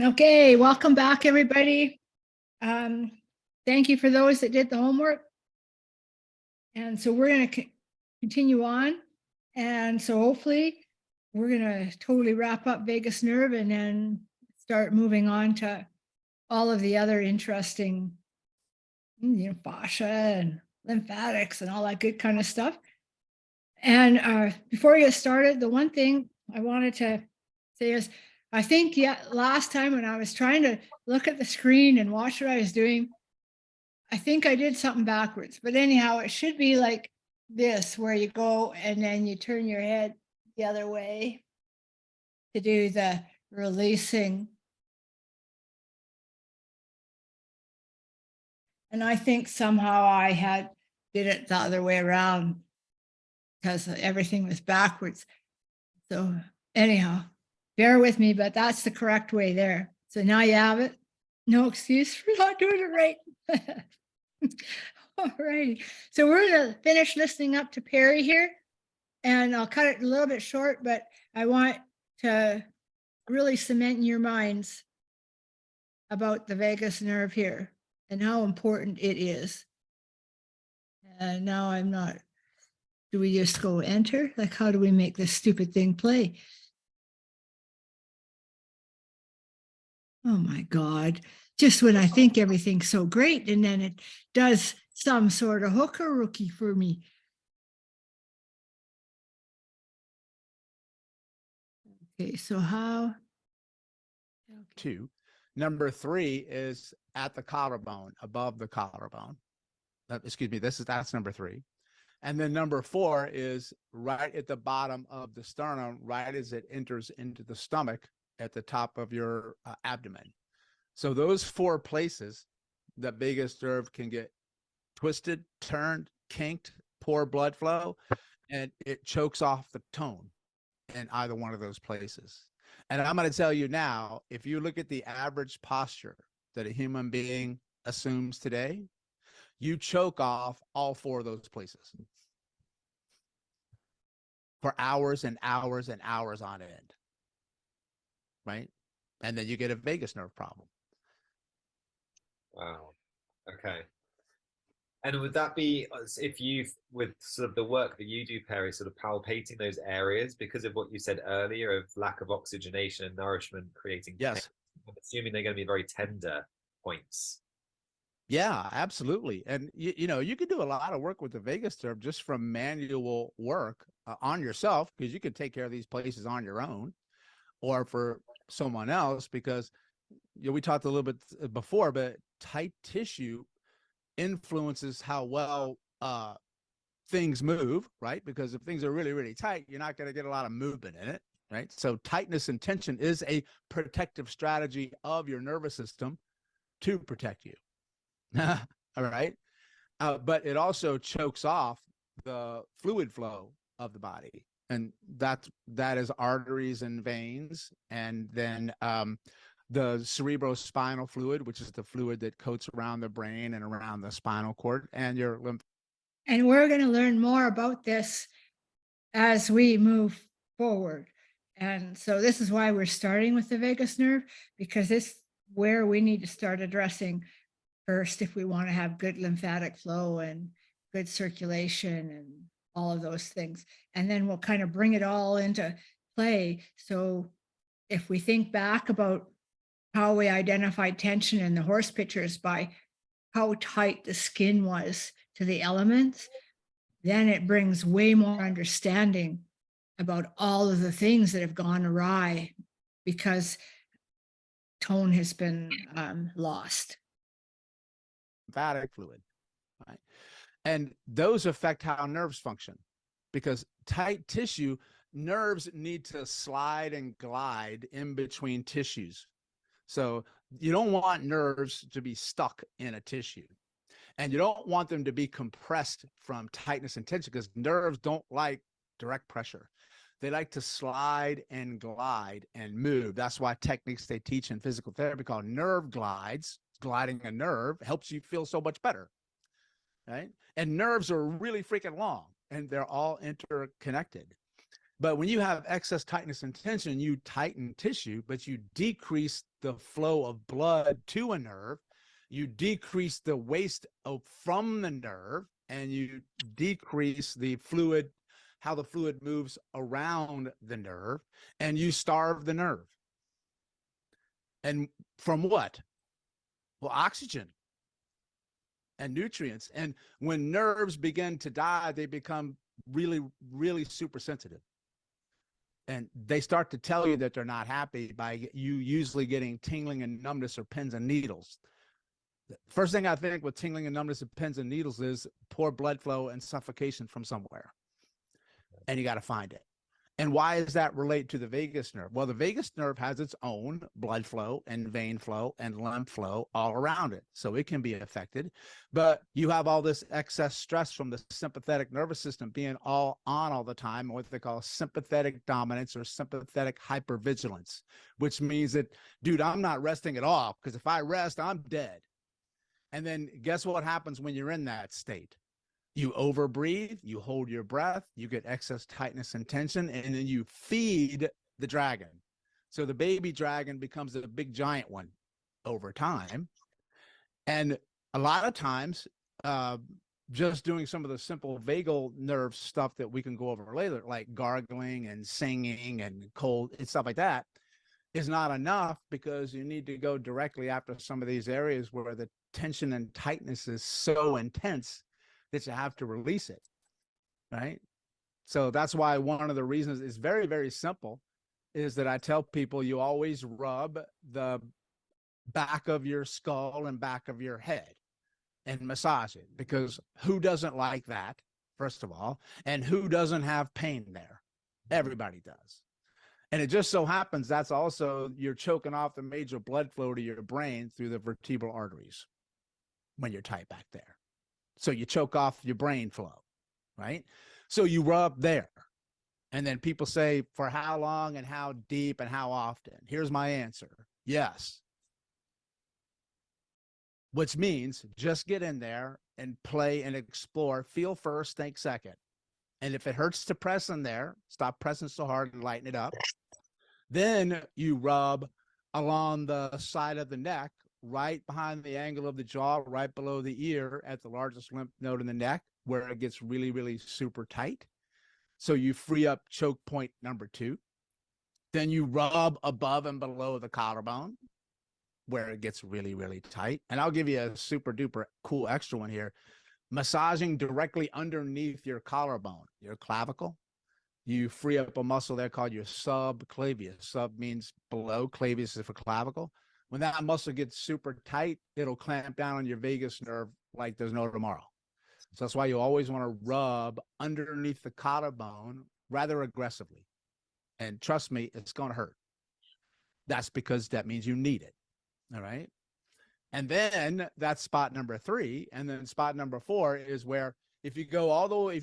Okay, welcome back, everybody. Um, Thank you for those that did the homework. And so we're going to continue on. And so hopefully we're going to totally wrap up vagus nerve and then start moving on to all of the other interesting, fascia and lymphatics and all that good kind of stuff. And before we get started, the one thing I wanted to say is, I think, last time when I was trying to look at the screen and watch what I was doing, I think I did something backwards. But anyhow, it should be like this, where you go and then you turn your head the other way to do the releasing. And I think somehow I did it the other way around because everything was backwards. So anyhow, bear with me, but that's the correct way there. So now you have it. No excuse for not doing it right. All righty. So we're going to finish listening up to Perry here, and I'll cut it a little bit short, but I want to really cement in your minds about the vagus nerve here and how important it is. And now I'm not. Do we just go enter? Like, how do we make this stupid thing play? Oh my God. Just when I think everything's so great, and then it does some sort of hooker rookie for me. Okay, so how? Two. Number three is at the collarbone, above the collarbone. Excuse me, that's number three. And then number four is right at the bottom of the sternum, right as it enters into the stomach at the top of your abdomen. So those four places, the vagus nerve can get twisted, turned, kinked, poor blood flow, and it chokes off the tone in either one of those places. And I'm going to tell you now, if you look at the average posture that a human being assumes today, you choke off all four of those places for hours and hours and hours on end, right? And then you get a vagus nerve problem. Wow. Okay. And would that be if you, with sort of the work that you do, Perry, sort of palpating those areas because of what you said earlier of lack of oxygenation and nourishment creating Yes. pain? I'm assuming they're going to be very tender points. Yeah, absolutely. And you can do a lot of work with the vagus nerve just from manual work on yourself, because you can take care of these places on your own or for someone else, because we talked a little bit before, but tight tissue influences how well things move, right? Because if things are really, really tight, you're not going to get a lot of movement in it, right? So tightness and tension is a protective strategy of your nervous system to protect you. All right. But it also chokes off the fluid flow of the body. And that is arteries and veins. And then the cerebrospinal fluid, which is the fluid that coats around the brain and around the spinal cord, and your lymph. And we're going to learn more about this as we move forward. And so this is why we're starting with the vagus nerve, because it's where we need to start addressing first if we want to have good lymphatic flow and good circulation and all of those things. And then we'll kind of bring it all into play. So if we think back about how we identified tension in the horse pictures by how tight the skin was to the elements, then it brings way more understanding about all of the things that have gone awry because tone has been lost. Lymphatic fluid, right? And those affect how nerves function, because tight tissue, nerves need to slide and glide in between tissues. So you don't want nerves to be stuck in a tissue, and you don't want them to be compressed from tightness and tension, because nerves don't like direct pressure. They like to slide and glide and move. That's why techniques they teach in physical therapy called nerve glides, gliding a nerve, helps you feel so much better, right? And nerves are really freaking long, and they're all interconnected. But when you have excess tightness and tension, you tighten tissue, but you decrease the flow of blood to a nerve. You decrease the waste from the nerve, and you decrease the fluid, how the fluid moves around the nerve, and you starve the nerve. And from what? Well, oxygen and nutrients. And when nerves begin to die, they become really, really super sensitive. And they start to tell you that they're not happy by you usually getting tingling and numbness or pins and needles. The first thing I think with tingling and numbness and pins and needles is poor blood flow and suffocation from somewhere. And you got to find it. And why does that relate to the vagus nerve? Well, the vagus nerve has its own blood flow and vein flow and lymph flow all around it. So it can be affected. But you have all this excess stress from the sympathetic nervous system being all on all the time, what they call sympathetic dominance or sympathetic hypervigilance, which means that, dude, I'm not resting at all, because if I rest, I'm dead. And then guess what happens when you're in that state? You overbreathe, you hold your breath, you get excess tightness and tension, and then you feed the dragon. So the baby dragon becomes a big giant one over time. And a lot of times, just doing some of the simple vagal nerve stuff that we can go over later, like gargling and singing and cold and stuff like that, is not enough, because you need to go directly after some of these areas where the tension and tightness is so intense that you have to release it, right? So that's why one of the reasons is very, very simple, is that I tell people you always rub the back of your skull and back of your head and massage it, because who doesn't like that, first of all, and who doesn't have pain there? Everybody does. And it just so happens that's also, you're choking off the major blood flow to your brain through the vertebral arteries when you're tight back there. So you choke off your brain flow, right? So you rub there. And then people say, for how long and how deep and how often? Here's my answer. Yes. Which means just get in there and play and explore. Feel first, think second. And if it hurts to press in there, stop pressing so hard and lighten it up. Then you rub along the side of the neck, right behind the angle of the jaw, right below the ear at the largest lymph node in the neck, where it gets really, really super tight. So you free up choke point number 2. Then you rub above and below the collarbone, where it gets really, really tight. And I'll give you a super duper cool extra one here. Massaging directly underneath your collarbone, your clavicle. You free up a muscle there called your subclavius. Sub means below, clavius is for clavicle. When that muscle gets super tight, it'll clamp down on your vagus nerve like there's no tomorrow. So that's why you always want to rub underneath the collarbone rather aggressively. And trust me, it's going to hurt. That's because that means you need it. All right. And then that's spot number 3. And then spot number 4 is where, if you go all the way,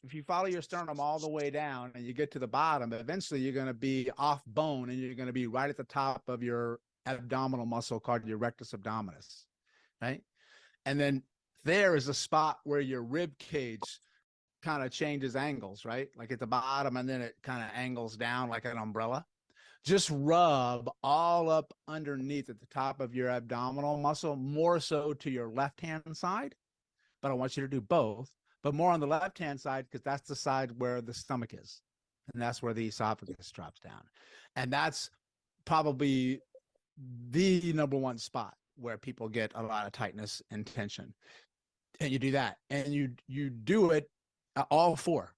if you follow your sternum all the way down and you get to the bottom, eventually you're going to be off bone, and you're going to be right at the top of your abdominal muscle called your rectus abdominis, right? And then there is a spot where your rib cage kind of changes angles, right? Like at the bottom, and then it kind of angles down like an umbrella. Just rub all up underneath at the top of your abdominal muscle, more so to your left-hand side, but I want you to do both, but more on the left-hand side, because that's the side where the stomach is, and that's where the esophagus drops down. And that's probably the number 1 spot where people get a lot of tightness and tension. And you do that, and you do it all 4.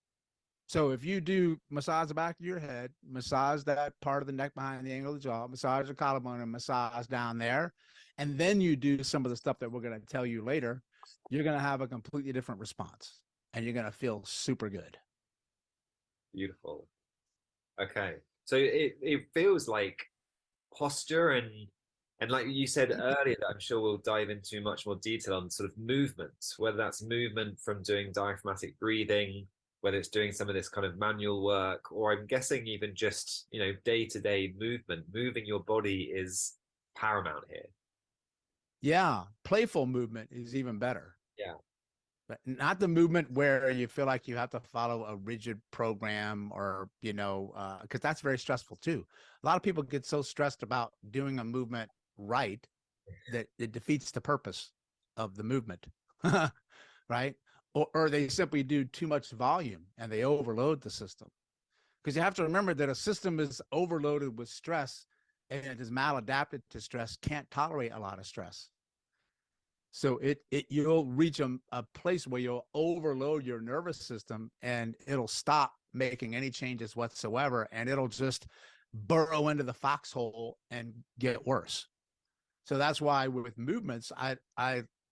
So if you do massage the back of your head, massage that part of the neck behind the angle of the jaw, massage the collarbone, and massage down there, and then you do some of the stuff that we're going to tell you later, you're going to have a completely different response, and you're going to feel super good. Beautiful. Okay. So it feels like posture and like you said earlier, that I'm sure we'll dive into much more detail on, sort of movement, whether that's movement from doing diaphragmatic breathing, whether it's doing some of this kind of manual work, or I'm guessing even just, you know, day-to-day movement. Moving your body is paramount here. Yeah. Playful movement is even better. Yeah. But not the movement where you feel like you have to follow a rigid program or, because that's very stressful too. A lot of people get so stressed about doing a movement right that it defeats the purpose of the movement, right? Or they simply do too much volume and they overload the system. Because you have to remember that a system is overloaded with stress and it is maladapted to stress, can't tolerate a lot of stress. So you'll reach a place where you'll overload your nervous system and it'll stop making any changes whatsoever, and it'll just burrow into the foxhole and get worse. So that's why with movements, I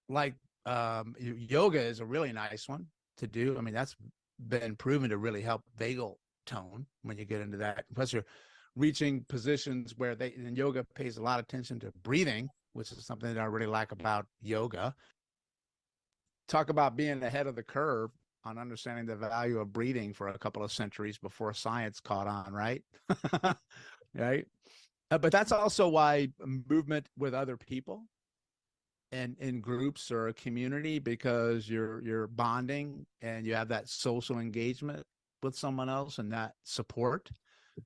like yoga is a really nice one to do. I mean, that's been proven to really help vagal tone when you get into that. Plus, you're reaching positions where and yoga pays a lot of attention to breathing, which is something that I really like about yoga. Talk about being ahead of the curve on understanding the value of breathing for a couple of centuries before science caught on, right? Right. But that's also why movement with other people and in groups or a community, because you're bonding and you have that social engagement with someone else and that support.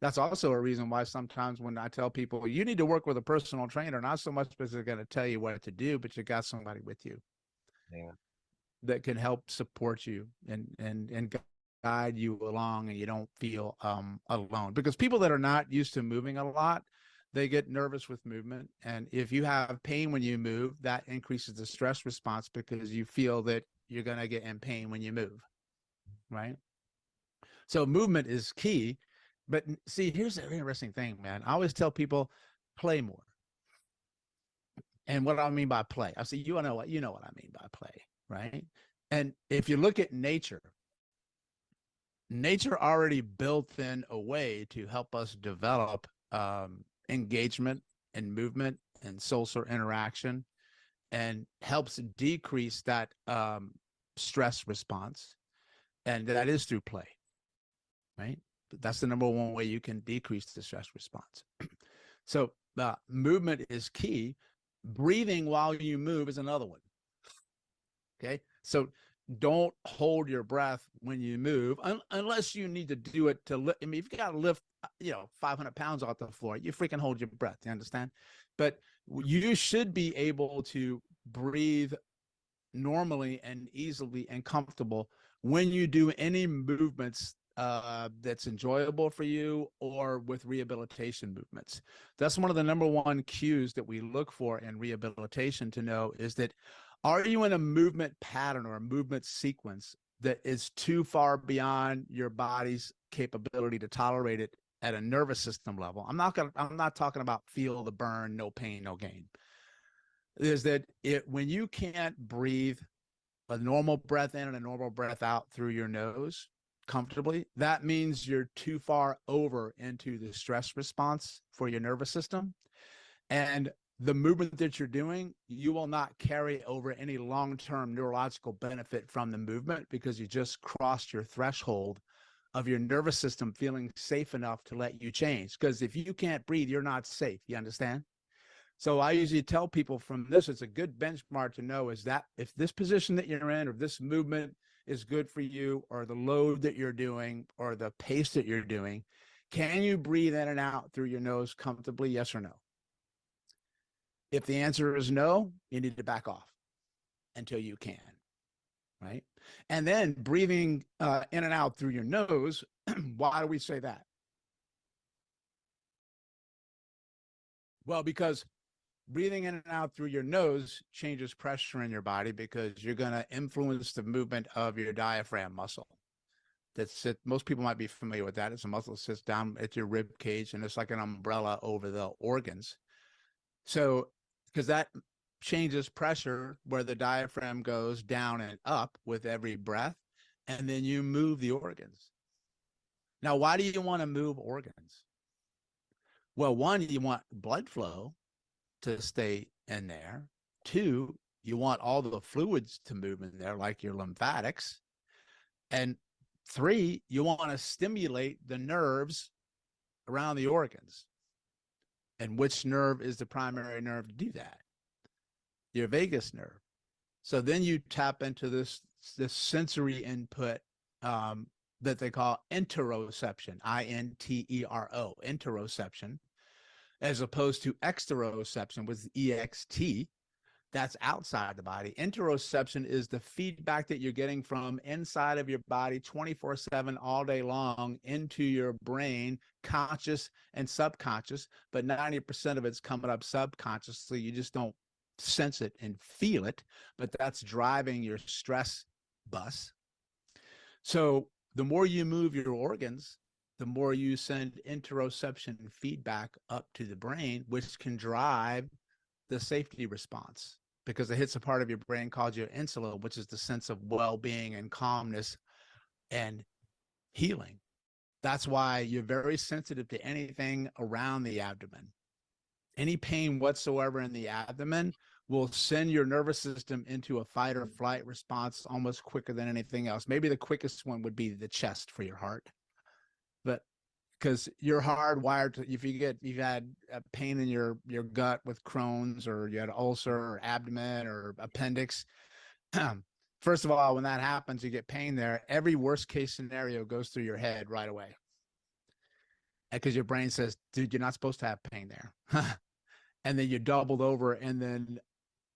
That's also a reason why sometimes when I tell people you need to work with a personal trainer, not so much because they're going to tell you what to do, but you got somebody with you that can help support you and guide you along, and you don't feel alone. Because people that are not used to moving a lot, they get nervous with movement. And if you have pain when you move, that increases the stress response because you feel that you're going to get in pain when you move, right? So movement is key. But see, here's the interesting thing, man. I always tell people, play more. And what I mean by play, I say, you know what I mean by play, right? And if you look at nature already built in a way to help us develop engagement and movement and social interaction, and helps decrease that stress response. And that is through play, right? That's the number one way you can decrease the stress response. So movement is key. Breathing while you move is another one. Okay. So don't hold your breath when you move unless you need to do it to lift. I mean, if you got to lift, 500 pounds off the floor, you freaking hold your breath. You understand? But you should be able to breathe normally and easily and comfortable when you do any movements that's enjoyable for you, or with rehabilitation movements. That's one of the number one cues that we look for in rehabilitation to know is that, are you in a movement pattern or a movement sequence that is too far beyond your body's capability to tolerate it at a nervous system level? I'm not talking about feel the burn, no pain, no gain. Is that when you can't breathe a normal breath in and a normal breath out through your nose comfortably, that means you're too far over into the stress response for your nervous system. And the movement that you're doing, you will not carry over any long-term neurological benefit from the movement, because you just crossed your threshold of your nervous system feeling safe enough to let you change. Because if you can't breathe, you're not safe. You understand? So I usually tell people from this, it's a good benchmark to know is that if this position that you're in or this movement is good for you, or the load that you're doing or the pace that you're doing, can you breathe in and out through your nose comfortably? Yes or no? If the answer is no, you need to back off until you can, right? And then breathing in and out through your nose, why do we say that? Well, because breathing in and out through your nose changes pressure in your body, because you're going to influence the movement of your diaphragm muscle. Most people might be familiar with that. It's a muscle that sits down at your rib cage, and it's like an umbrella over the organs. So, because that changes pressure where the diaphragm goes down and up with every breath, and then you move the organs. Now, why do you want to move organs? Well, one, you want blood flow to stay in there. Two, you want all the fluids to move in there, like your lymphatics. And three, you want to stimulate the nerves around the organs. And which nerve is the primary nerve to do that? Your vagus nerve. So then you tap into this this sensory input that they call interoception, I-N-T-E-R-O, interoception, as opposed to exteroception with EXT. That's outside the body. Interoception is the feedback that you're getting from inside of your body 24/7 all day long into your brain, conscious and subconscious, but 90% of it's coming up subconsciously. You just don't sense it and feel it, but that's driving your stress bus. So the more you move your organs, the more you send interoception feedback up to the brain, which can drive the safety response, because it hits a part of your brain called your insula, which is the sense of well-being and calmness and healing. That's why you're very sensitive to anything around the abdomen. Any pain whatsoever in the abdomen will send your nervous system into a fight or flight response almost quicker than anything else. Maybe the quickest one would be the chest for your heart. But because you're hardwired to, if you've had a pain in your gut with Crohn's, or you had an ulcer or abdomen or appendix, first of all, when that happens, you get pain there. Every worst case scenario goes through your head right away, because your brain says, dude, you're not supposed to have pain there. And then you're doubled over, and then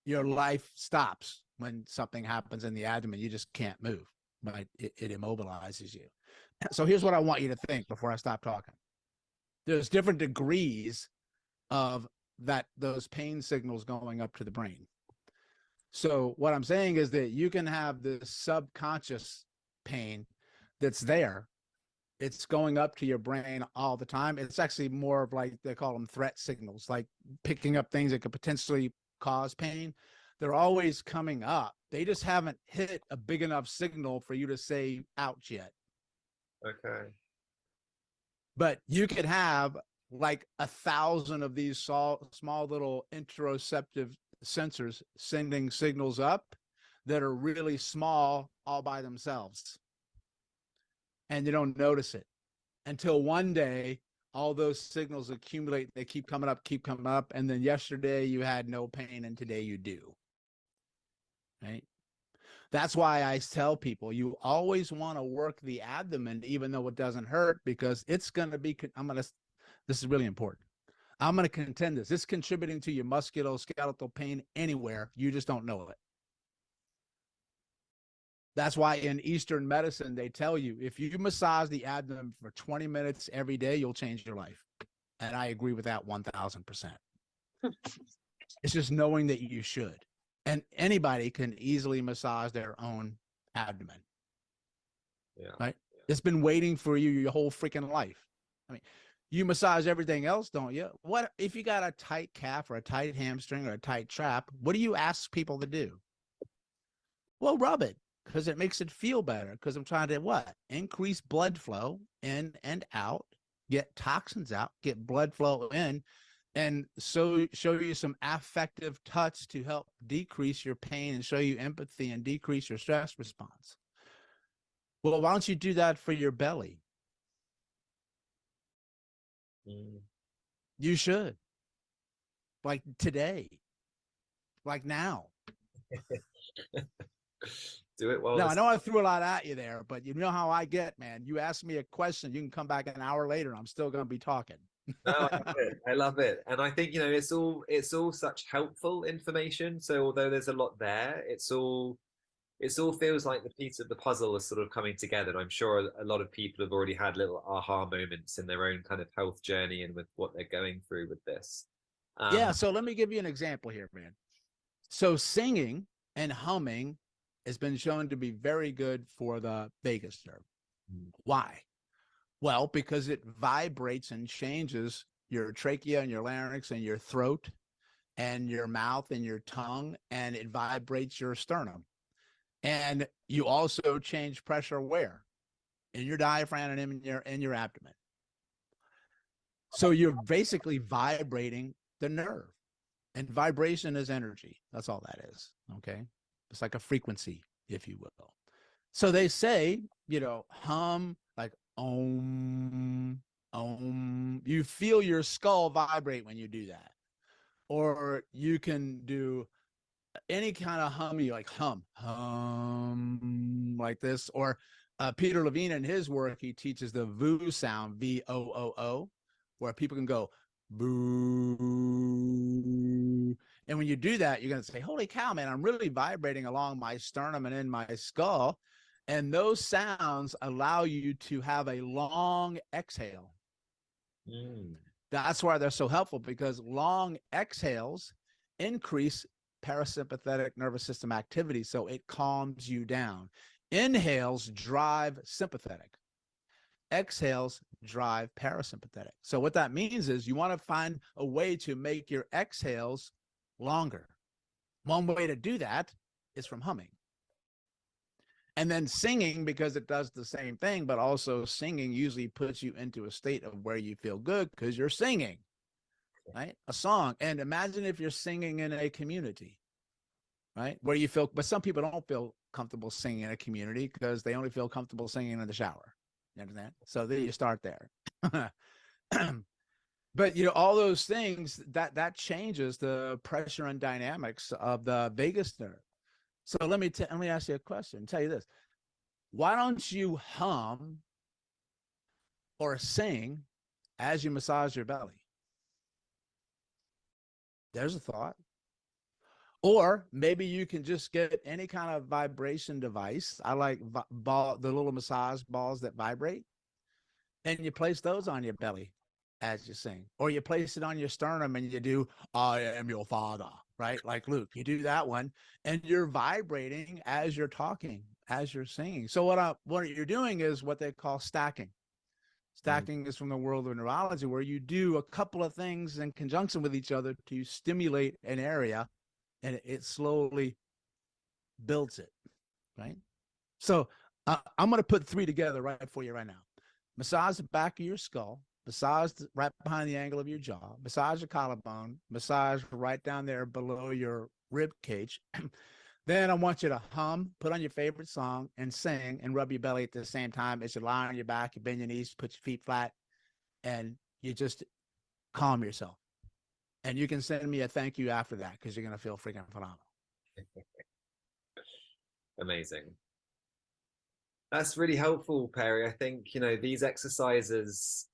your life stops when something happens in the abdomen. You just can't move, right? It immobilizes you. So here's what I want you to think before I stop talking. There's different degrees of those pain signals going up to the brain. So what I'm saying is that you can have the subconscious pain that's there. It's going up to your brain all the time. It's actually more of, like, they call them threat signals, like picking up things that could potentially cause pain. They're always coming up. They just haven't hit a big enough signal for you to say ouch yet. Okay. But you could have like 1,000 of these small little interoceptive sensors sending signals up that are really small all by themselves. And you don't notice it until one day all those signals accumulate. They keep coming up. And then yesterday you had no pain, and today you do. Right? That's why I tell people you always want to work the abdomen, even though it doesn't hurt, because it's going to be, this is really important. I'm going to contend this. It's contributing to your musculoskeletal pain anywhere. You just don't know it. That's why in Eastern medicine, they tell you, if you massage the abdomen for 20 minutes every day, you'll change your life. And I agree with that 1,000%. It's just knowing that you should. And anybody can easily massage their own abdomen. Yeah. Right? It's been waiting for you your whole freaking life. I mean, you massage everything else, don't you? What if you got a tight calf or a tight hamstring or a tight trap? What do you ask people to do? Well, rub it, because it makes it feel better. Because I'm trying to what? Increase blood flow in and out, get toxins out, get blood flow in, and so show you some affective touch to help decrease your pain and show you empathy and decrease your stress response. Well, why don't you do that for your belly? You should. Like today. Like now. Do it well. Now, I know I threw a lot at you there, but you know how I get, man. You ask me a question, you can come back an hour later, and I'm still going to be talking. No, I love it. I love it. And I think, it's all such helpful information. So although there's a lot there, it all feels like the piece of the puzzle is sort of coming together. And I'm sure a lot of people have already had little aha moments in their own kind of health journey and with what they're going through with this. Yeah. So let me give you an example here, man. So singing and humming has been shown to be very good for the vagus nerve. Why? Well, because it vibrates and changes your trachea and your larynx and your throat and your mouth and your tongue, and it vibrates your sternum. And you also change pressure where? In your diaphragm and in your abdomen. So you're basically vibrating the nerve. And vibration is energy. That's all that is. Okay. It's like a frequency, if you will. So they say, hum like om, om. You feel your skull vibrate when you do that. Or you can do any kind of hum, you like hum, hum, like this. Or Peter Levine in his work, he teaches the VOO sound, VOOO, where people can go boo. And when you do that, you're going to say, holy cow, man, I'm really vibrating along my sternum and in my skull. And those sounds allow you to have a long exhale. That's why they're so helpful, because long exhales increase parasympathetic nervous system activity. So it calms you down. Inhales drive sympathetic. Exhales drive parasympathetic. So what that means is you want to find a way to make your exhales longer. One way to do that is from humming. And then singing, because it does the same thing, but also singing usually puts you into a state of where you feel good because you're singing, right? A song. And imagine if you're singing in a community, right? Where you feel, but some people don't feel comfortable singing in a community because they only feel comfortable singing in the shower. You understand? So then you start there. But you know, all those things that changes the pressure and dynamics of the vagus nerve. So let me ask you a question. Tell you this: why don't you hum or sing as you massage your belly? There's a thought. Or maybe you can just get any kind of vibration device. I like the little massage balls that vibrate, and you place those on your belly as you sing. Or you place it on your sternum and you do, I am your father, right? Like Luke, you do that one, and you're vibrating as you're talking, as you're singing. So what you're doing is what they call stacking. Stacking is from the world of neurology, where you do a couple of things in conjunction with each other to stimulate an area, and it slowly builds it, right? So I'm going to put 3 together right for you right now. Massage the back of your skull, massage right behind the angle of your jaw, massage your collarbone, massage right down there below your rib cage. Then I want you to hum, put on your favorite song, and sing, and rub your belly at the same time as you lie on your back, you bend your knees, put your feet flat, and you just calm yourself. And you can send me a thank you after that, because you're going to feel freaking phenomenal. Amazing. That's really helpful, Perry. I think, you know, these exercises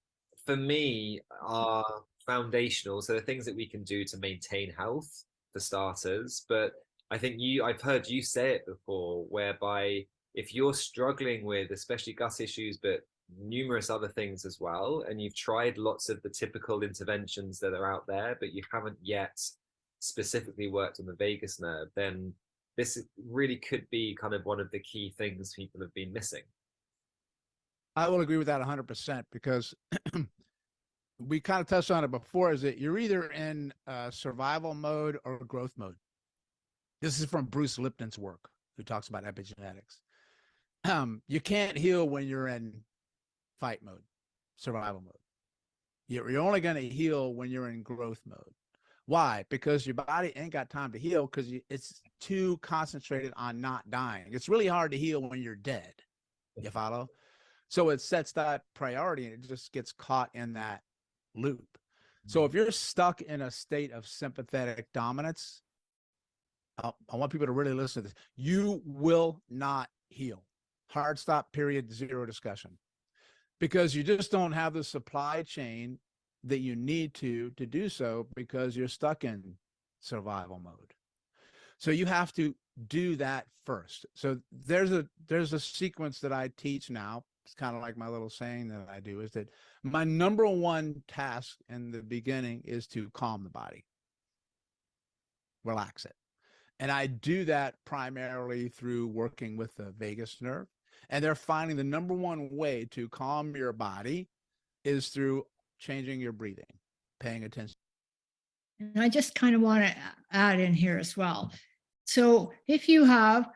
for me are foundational. So the things that we can do to maintain health for starters. But I think I've heard you say it before, whereby if you're struggling with especially gut issues, but numerous other things as well, and you've tried lots of the typical interventions that are out there, but you haven't yet specifically worked on the vagus nerve, then this really could be kind of one of the key things people have been missing. I will agree with that 100%, because we kind of touched on it before, is that you're either in survival mode or growth mode. This is from Bruce Lipton's work, who talks about epigenetics. You can't heal when you're in fight mode, survival mode. You're only going to heal when you're in growth mode. Why? Because your body ain't got time to heal, because it's too concentrated on not dying. It's really hard to heal when you're dead. You follow? So it sets that priority, and it just gets caught in that loop. So if you're stuck in a state of sympathetic dominance, I want people to really listen to this. You will not heal. Hard stop, period, zero discussion. Because you just don't have the supply chain that you need to do so, because you're stuck in survival mode. So you have to do that first. So there's a sequence that I teach now. It's kind of like my little saying that I do, is that my number one task in the beginning is to calm the body, relax it. And I do that primarily through working with the vagus nerve. And they're finding the number one way to calm your body is through changing your breathing, paying attention. And I just kind of want to add in here as well. So if you have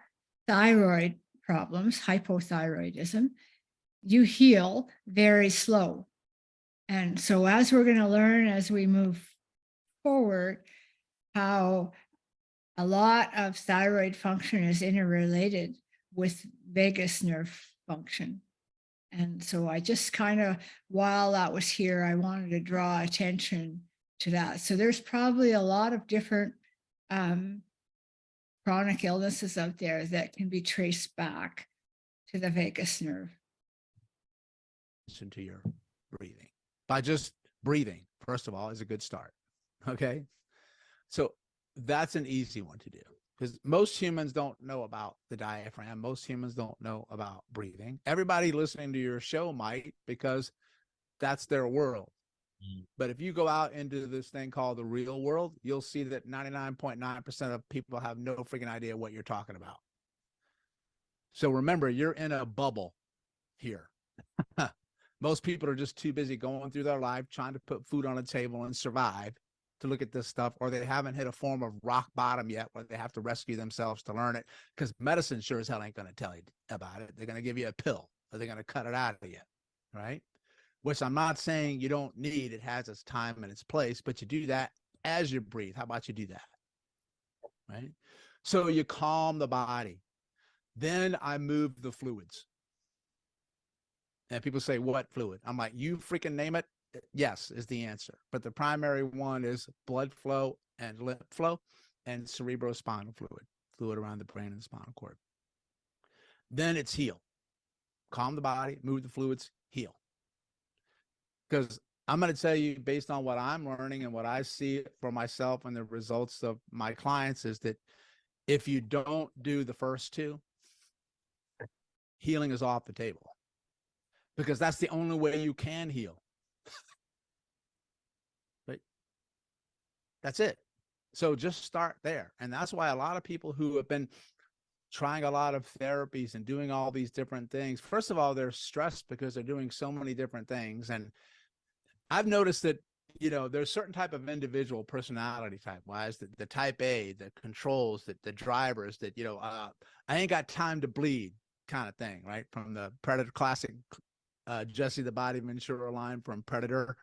thyroid problems, hypothyroidism, you heal very slow. And so as we're going to learn as we move forward, how a lot of thyroid function is interrelated with vagus nerve function. And so I just kind of, while that was here, I wanted to draw attention to that. So there's probably a lot of different chronic illnesses out there that can be traced back to the vagus nerve. Into your breathing by just breathing, first of all, is a good start. Okay. So that's an easy one to do because most humans don't know about the diaphragm. Most humans don't know about breathing. Everybody listening to your show might, because that's their world. But if you go out into this thing called the real world, you'll see that 99.9% of people have no freaking idea what you're talking about. So remember, you're in a bubble here. Most people are just too busy going through their life trying to put food on the table and survive to look at this stuff, or they haven't hit a form of rock bottom yet where they have to rescue themselves to learn it, because medicine sure as hell ain't going to tell you about it. They're going to give you a pill, or they're going to cut it out of you, right? Which I'm not saying you don't need. It has its time and its place, but you do that as you breathe. How about you do that, right? So you calm the body. Then I move the fluids. And people say, what fluid? I'm like, you freaking name it. Yes, is the answer. But the primary one is blood flow and lymph flow and cerebrospinal fluid, fluid around the brain and the spinal cord. Then it's heal. Calm the body, move the fluids, heal. Because I'm going to tell you, based on what I'm learning and what I see for myself and the results of my clients, is that if you don't do the first two, healing is off the table. Because that's the only way you can heal. Right? That's it. So just start there. And that's why a lot of people who have been trying a lot of therapies and doing all these different things, first of all, they're stressed because they're doing so many different things. And I've noticed that, there's certain type of individual personality type wise, the type A, the controls, the drivers that, I ain't got time to bleed kind of thing, right? From the Predator classic, Jesse the Body Ventura line from Predator.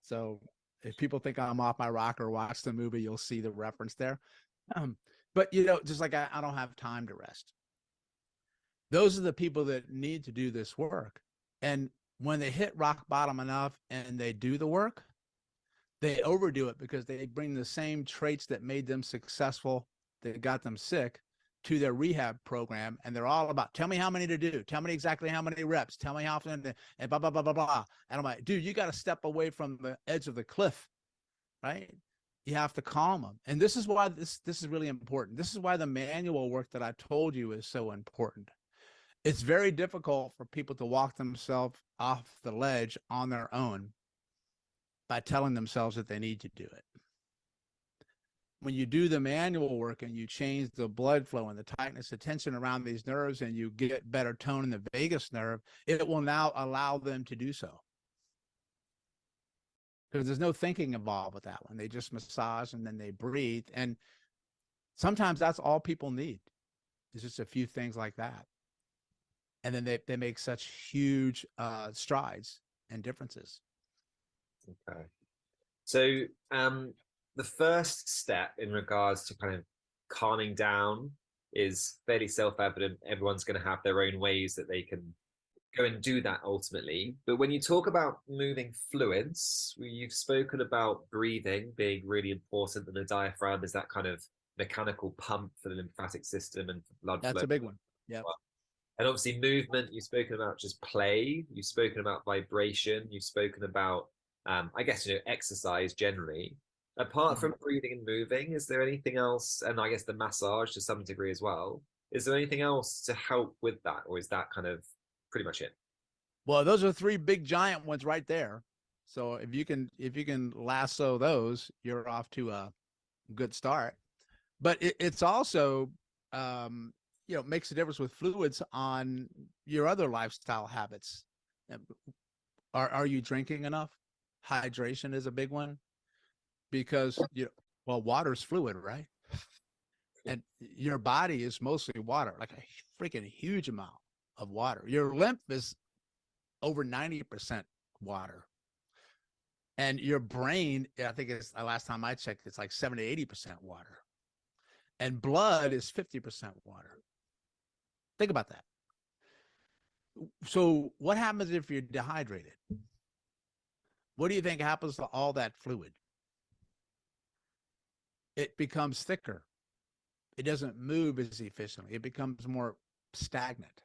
So if people think I'm off my rocker, watch the movie, you'll see the reference there. But just like I don't have time to rest. Those are the people that need to do this work. And when they hit rock bottom enough and they do the work, they overdo it because they bring the same traits that made them successful, that got them sick, to their rehab program. And they're all about, tell me how many to do. Tell me exactly how many reps. Tell me how often, and blah, blah, blah, blah, blah. And I'm like, dude, you got to step away from the edge of the cliff, right? You have to calm them. And this is why this is really important. This is why the manual work that I told you is so important. It's very difficult for people to walk themselves off the ledge on their own by telling themselves that they need to do it. When you do the manual work and you change the blood flow and the tightness, the tension around these nerves, and you get better tone in the vagus nerve, it will now allow them to do so. Because there's no thinking involved with that one. They just massage and then they breathe. And sometimes that's all people need. It's just a few things like that. And then they make such huge strides and differences. Okay. So the first step in regards to kind of calming down is fairly self-evident. Everyone's going to have their own ways that they can go and do that ultimately. But when you talk about moving fluids, you've spoken about breathing being really important, and the diaphragm is that kind of mechanical pump for the lymphatic system and blood flow. That's a big one. Yeah. And obviously movement, you've spoken about just play, you've spoken about vibration, you've spoken about, I guess, exercise generally. Apart from breathing and moving, is there anything else, and I guess the massage to some degree as well, is there anything else to help with that? Or is that kind of pretty much it? Well, those are three big giant ones right there. So if you can lasso those, you're off to a good start. But it's also, makes a difference with fluids on your other lifestyle habits. Are you drinking enough? Hydration is a big one, because water's fluid, right? And your body is mostly water, like a freaking huge amount of water. Your lymph is over 90% water. And your brain, I think it's the last time I checked, it's like 70 to 80% water. And blood is 50% water. Think about that. So what happens if you're dehydrated? What do you think happens to all that fluid? It becomes thicker. It doesn't move as efficiently. It becomes more stagnant.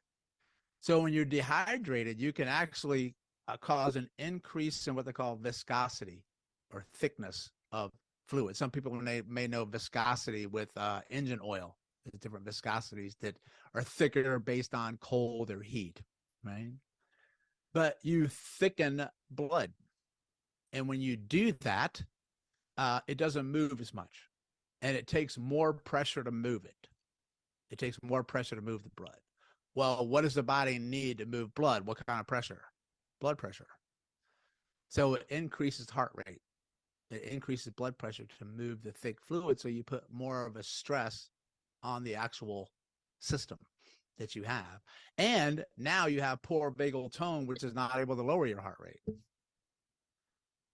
So when you're dehydrated, you can actually cause an increase in what they call viscosity or thickness of fluid. Some people may know viscosity with engine oil. There's different viscosities that are thicker based on cold or heat, right? But you thicken blood. And when you do that, it doesn't move as much. And it takes more pressure to move it. It takes more pressure to move the blood. Well, what does the body need to move blood? What kind of pressure? Blood pressure. So it increases heart rate. It increases blood pressure to move the thick fluid. So you put more of a stress on the actual system that you have. And now you have poor vagal tone, which is not able to lower your heart rate.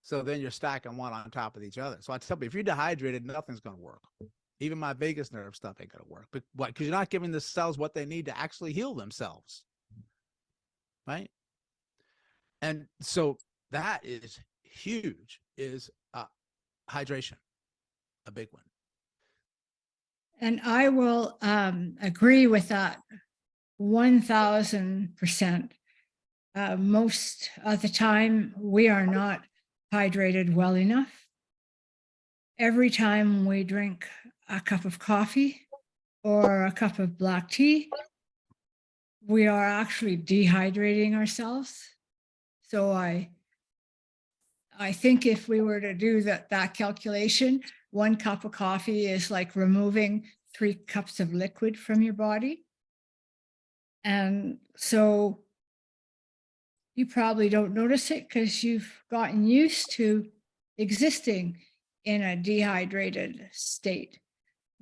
So then you're stacking one on top of each other. So I tell you, if you're dehydrated, nothing's going to work. Even my vagus nerve stuff ain't going to work. But why? Because you're not giving the cells what they need to actually heal themselves. Right? And so that is huge, is hydration, a big one. And I will agree with that 1000%. Most of the time, we are not hydrated well enough. Every time we drink a cup of coffee or a cup of black tea, we are actually dehydrating ourselves. So I think if we were to do that calculation, 1 cup of coffee is like removing 3 cups of liquid from your body. And so you probably don't notice it because you've gotten used to existing in a dehydrated state.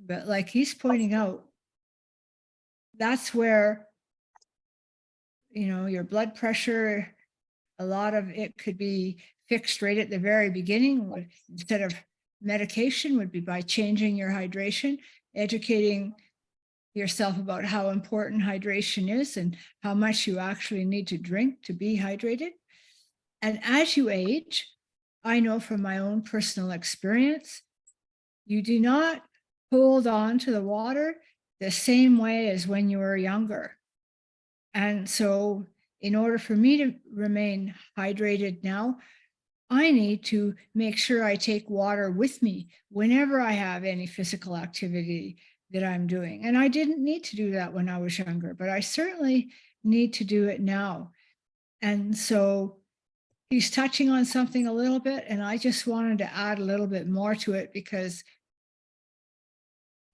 But like he's pointing out, that's where, your blood pressure, a lot of it could be fixed right at the very beginning. Instead of medication, would be by changing your hydration, educating yourself about how important hydration is and how much you actually need to drink to be hydrated. And as you age, I know from my own personal experience, you do not hold on to the water the same way as when you were younger. And so in order for me to remain hydrated now, I need to make sure I take water with me whenever I have any physical activity that I'm doing. And I didn't need to do that when I was younger, but I certainly need to do it now. And so he's touching on something a little bit, and I just wanted to add a little bit more to it because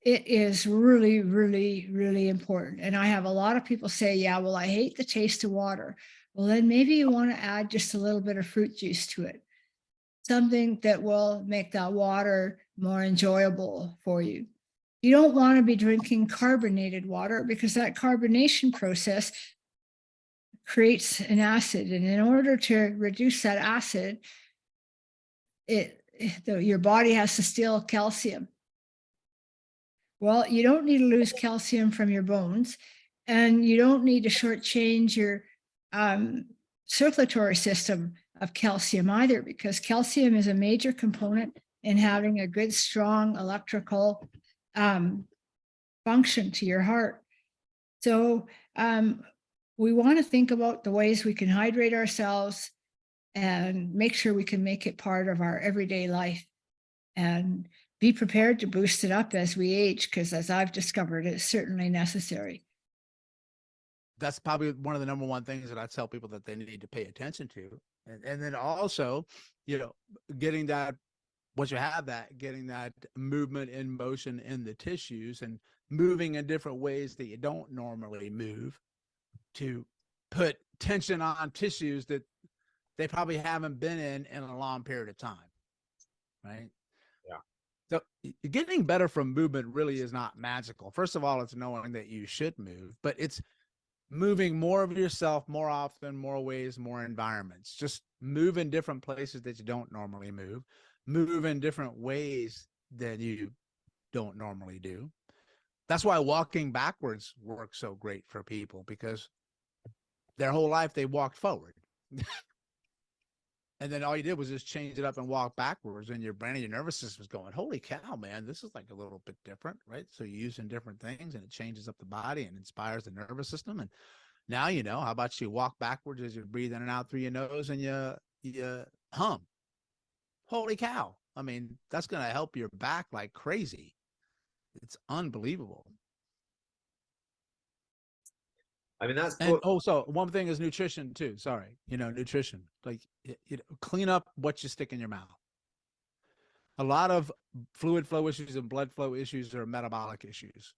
it is really, really, really important. And I have a lot of people say, yeah, well, I hate the taste of water. Well, then maybe you want to add just a little bit of fruit juice to it. Something that will make that water more enjoyable for you. You don't want to be drinking carbonated water because that carbonation process creates an acid. And in order to reduce that acid, your body has to steal calcium. Well, you don't need to lose calcium from your bones, and you don't need to shortchange your circulatory system of calcium either, because calcium is a major component in having a good, strong electrical function to your heart. So we want to think about the ways we can hydrate ourselves and make sure we can make it part of our everyday life, and be prepared to boost it up as we age, because as I've discovered, it's certainly necessary. That's probably one of the number one things that I tell people that they need to pay attention to. And then also, getting that, once you have that, getting that movement in motion in the tissues and moving in different ways that you don't normally move, to put tension on tissues that they probably haven't been in a long period of time. Right. Yeah. So getting better from movement really is not magical. First of all, it's knowing that you should move, but it's moving more of yourself more often, more ways, more environments. Just move in different places that you don't normally move in different ways that you don't normally do. That's why walking backwards works so great for people, because their whole life they walked forward. And then all you did was just change it up and walk backwards, and your brain and your nervous system is going, holy cow, man, this is like a little bit different, right? So you're using different things, and it changes up the body and inspires the nervous system, and Now you know. How about you walk backwards as you breathe in and out through your nose and you hum? Holy cow. I mean, that's going to help your back like crazy. It's unbelievable. I mean, that's And also one thing is nutrition too. Sorry. Nutrition, like clean up what you stick in your mouth. A lot of fluid flow issues and blood flow issues are metabolic issues.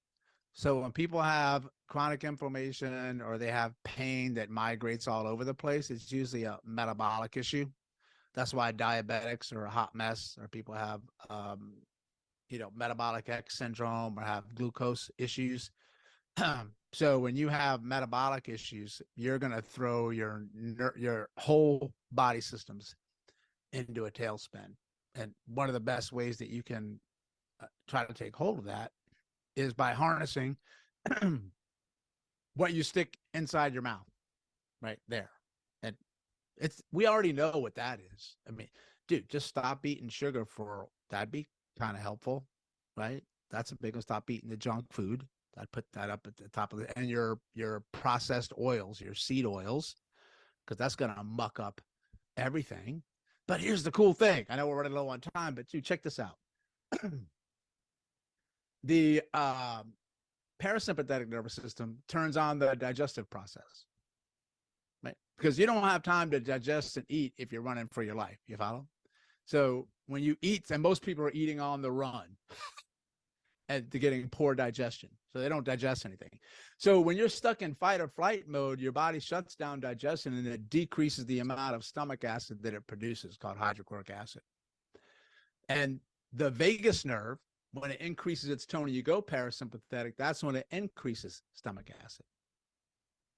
So when people have chronic inflammation or they have pain that migrates all over the place, it's usually a metabolic issue. That's why diabetics are a hot mess, or people have, metabolic X syndrome or have glucose issues. So when you have metabolic issues, you're going to throw your whole body systems into a tailspin. And one of the best ways that you can try to take hold of that is by harnessing what you stick inside your mouth right there. And we already know what that is. I mean, dude, just stop eating sugar that'd be kind of helpful, right? That's a big one. Stop eating the junk food. I'd put that up at the top of it. And your processed oils, your seed oils, because that's going to muck up everything. But here's the cool thing. I know we're running low on time, but dude, check this out. The parasympathetic nervous system turns on the digestive process, right? Because you don't have time to digest and eat if you're running for your life. You follow? So when you eat, and most people are eating on the run and they're getting poor digestion. So they don't digest anything. So when you're stuck in fight or flight mode, your body shuts down digestion and it decreases the amount of stomach acid that it produces, called hydrochloric acid. And the vagus nerve, when it increases its tone and you go parasympathetic, that's when it increases stomach acid.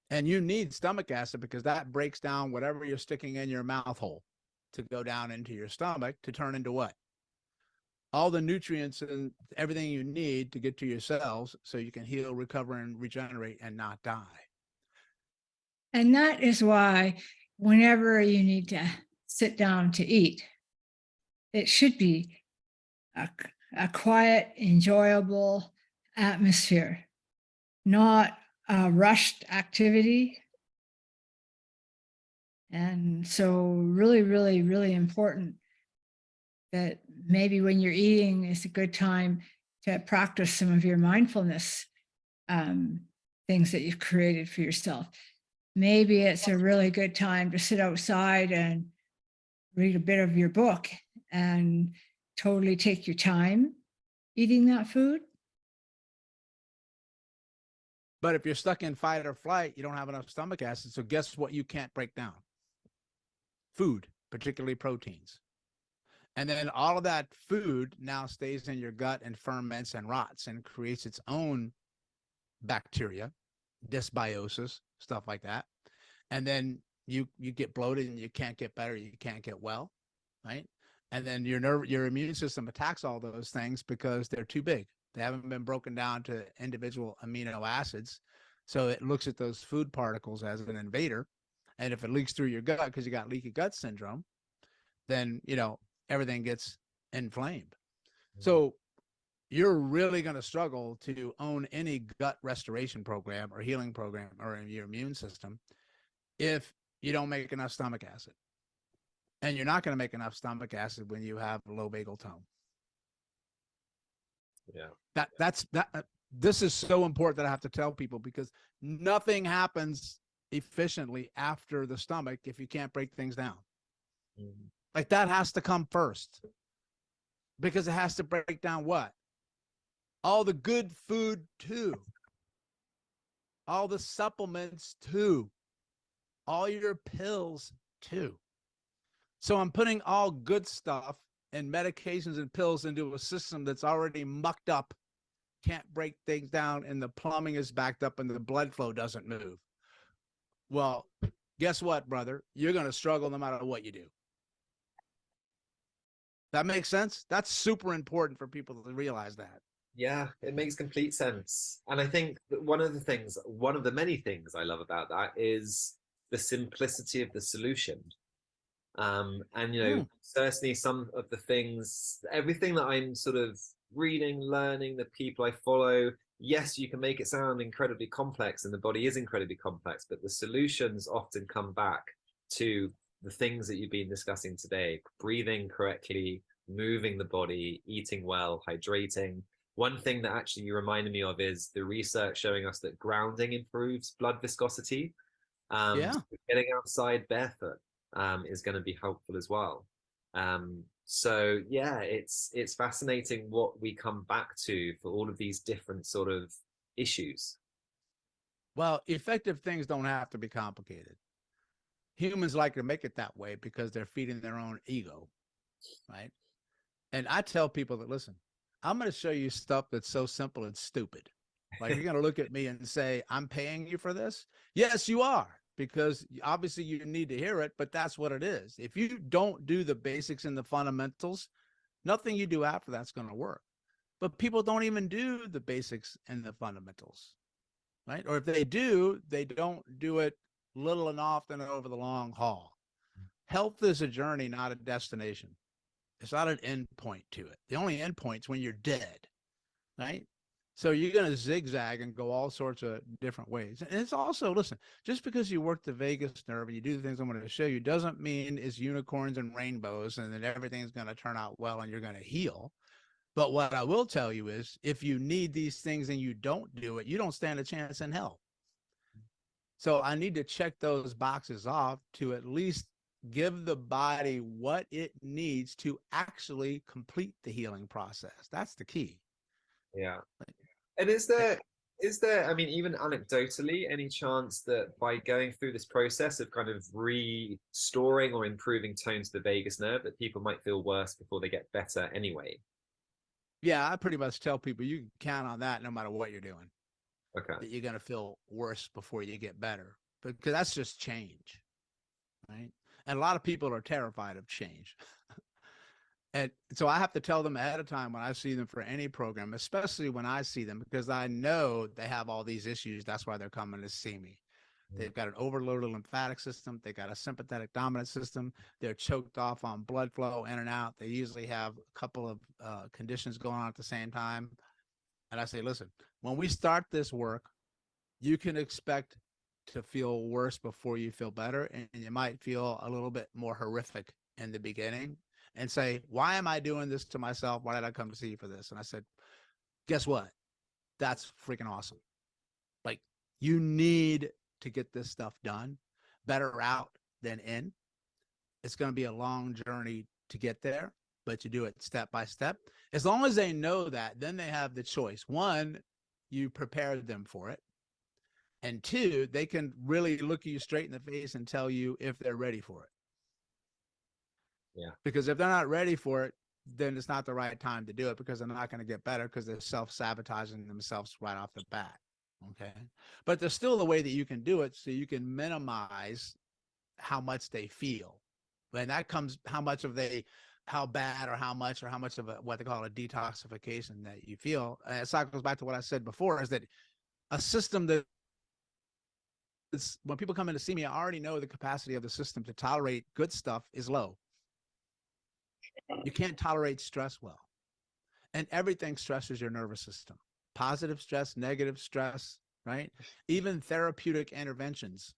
And you need stomach acid because that breaks down whatever you're sticking in your mouth hole to go down into your stomach to turn into what? All the nutrients and everything you need to get to your cells so you can heal, recover, and regenerate and not die. And that is why whenever you need to sit down to eat, it should be a quiet, enjoyable atmosphere, not a rushed activity. And so really, really, really important that maybe when you're eating is a good time to practice some of your mindfulness things that you've created for yourself. Maybe it's a really good time to sit outside and read a bit of your book and totally take your time eating that food. But if you're stuck in fight or flight, you don't have enough stomach acid. So guess what you can't break down? Food, particularly proteins. And then all of that food now stays in your gut and ferments and rots and creates its own bacteria, dysbiosis, stuff like that. And then you get bloated and you can't get better, you can't get well, right? And then your immune system attacks all those things because they're too big. They haven't been broken down to individual amino acids. So it looks at those food particles as an invader. And if it leaks through your gut because you got leaky gut syndrome, then, everything gets inflamed. So you're really going to struggle to own any gut restoration program or healing program or in your immune system if you don't make enough stomach acid. And you're not going to make enough stomach acid when you have low vagal tone. Yeah. This is so important that I have to tell people, because nothing happens efficiently after the stomach if you can't break things down. Mm-hmm. Like that has to come first, because it has to break down what? All the good food too. All the supplements too. All your pills too. So I'm putting all good stuff and medications and pills into a system that's already mucked up, can't break things down, and the plumbing is backed up and the blood flow doesn't move. Well, guess what, brother? You're going to struggle no matter what you do. That makes sense? That's super important for people to realize that. Yeah, it makes complete sense. And I think that one of the many things I love about that is the simplicity of the solution. And certainly some of the things, everything that I'm sort of reading, learning, the people I follow, yes, you can make it sound incredibly complex, and the body is incredibly complex, but the solutions often come back to the things that you've been discussing today: breathing correctly, moving the body, eating well, hydrating. One thing that actually you reminded me of is the research showing us that grounding improves blood viscosity. Yeah. So getting outside barefoot is going to be helpful as well. So yeah, it's fascinating what we come back to for all of these different sort of issues. Well, effective things don't have to be complicated. Humans like to make it that way because they're feeding their own ego, right? And I tell people that, listen, I'm going to show you stuff that's so simple and stupid. Like, you're going to look at me and say, I'm paying you for this? Yes, you are, because obviously you need to hear it, but that's what it is. If you don't do the basics and the fundamentals, nothing you do after that's going to work. But people don't even do the basics and the fundamentals, right? Or if they do, they don't do it little and often over the long haul. Health is a journey, not a destination. It's not an end point to it. The only end point is when you're dead, right? So you're going to zigzag and go all sorts of different ways. And it's also, listen, just because you work the vagus nerve and you do the things I'm going to show you doesn't mean it's unicorns and rainbows and that everything's going to turn out well and you're going to heal. But what I will tell you is, if you need these things and you don't do it, you don't stand a chance in hell. So I need to check those boxes off to at least give the body what it needs to actually complete the healing process. That's the key. Yeah. And is there, I mean, even anecdotally, any chance that by going through this process of kind of restoring or improving tone to the vagus nerve, that people might feel worse before they get better anyway? Yeah, I pretty much tell people you can count on that no matter what you're doing, Okay. that you're going to feel worse before you get better, because that's just change, right? And a lot of people are terrified of change. And so I have to tell them ahead of time when I see them for any program, especially when I see them, because I know they have all these issues. That's why they're coming to see me. They've got an overloaded lymphatic system. They got a sympathetic dominant system. They're choked off on blood flow in and out. They usually have a couple of conditions going on at the same time. And I say, listen, when we start this work, you can expect to feel worse before you feel better. And you might feel a little bit more horrific in the beginning and say, why am I doing this to myself? Why did I come to see you for this? And I said, guess what? That's freaking awesome. Like, you need to get this stuff done. Better out than in. It's going to be a long journey to get there, but you do it step by step. As long as they know that, then they have the choice. One, you prepared them for it. And two, they can really look you straight in the face and tell you if they're ready for it. Yeah. Because if they're not ready for it, then it's not the right time to do it, because they're not going to get better, because they're self-sabotaging themselves right off the bat. Okay. But there's still a way that you can do it so you can minimize how much they feel. And that comes how bad or how much of a, what they call a detoxification that you feel. And it goes back to what I said before, is that a system that is, when people come in to see me, I already know the capacity of the system to tolerate good stuff is low. You can't tolerate stress well. And everything stresses your nervous system. Positive stress, negative stress, right? Even therapeutic interventions,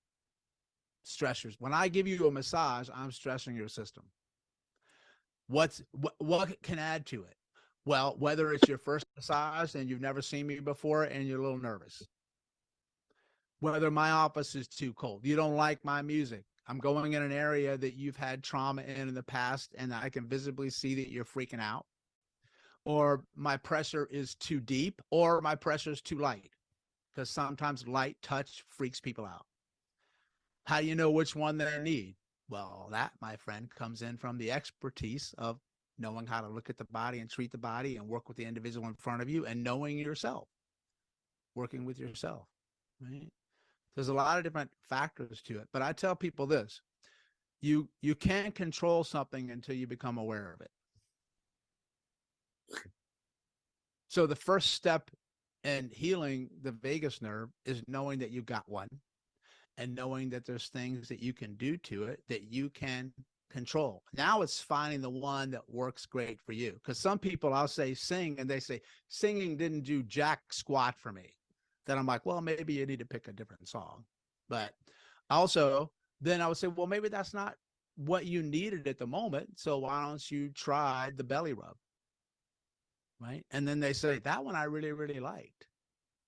stressors. When I give you a massage, I'm stressing your system. What can add to it? Well, whether it's your first massage and you've never seen me before and you're a little nervous. Whether my office is too cold, you don't like my music, I'm going in an area that you've had trauma in the past, and I can visibly see that you're freaking out. Or my pressure is too deep, or my pressure is too light, because sometimes light touch freaks people out. How do you know which one they need? Well, that, my friend, comes in from the expertise of knowing how to look at the body and treat the body and work with the individual in front of you, and knowing yourself, working with yourself, right? There's a lot of different factors to it. But I tell people this: you can't control something until you become aware of it. So the first step in healing the vagus nerve is knowing that you've got one, and knowing that there's things that you can do to it that you can control. Now it's finding the one that works great for you. Because some people, I'll say sing, and they say singing didn't do jack squat for me. Then I'm like, well, maybe you need to pick a different song. But also, then I would say, well, maybe that's not what you needed at the moment. So why don't you try the belly rub? Right. And then they say, that one I really, really liked.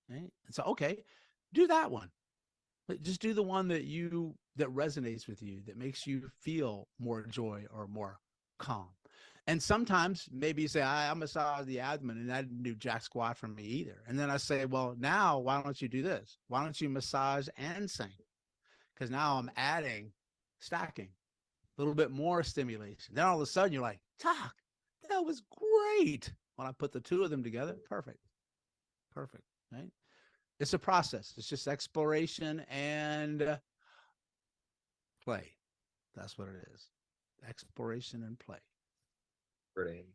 Right. And so, okay, do that one. But just do the one that resonates with you, that makes you feel more joy or more calm. And sometimes maybe you say, I massage the abdomen, and that didn't do jack squat for me either. And then I say, well, now why don't you do this? Why don't you massage and sing? Because now I'm adding stacking, a little bit more stimulation. Then all of a sudden you're like, Doc, that was great. When I put the two of them together, perfect, right? It's a process. It's just exploration and play. That's what it is. Exploration and play. Brilliant.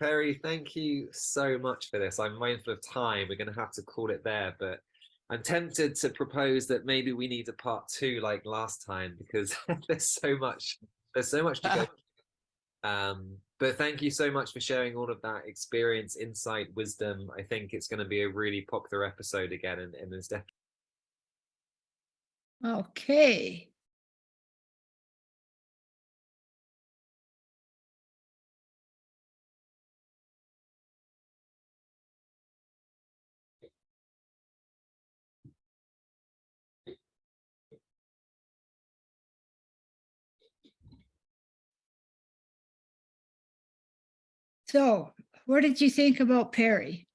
Perry, thank you so much for this. I'm mindful of time. We're going to have to call it there, but I'm tempted to propose that maybe we need a part 2 like last time, because there's so much to go. But thank you so much for sharing all of that experience, insight, wisdom. I think it's going to be a really popular episode again, and there's definitely. Okay. So, what did you think about Perry?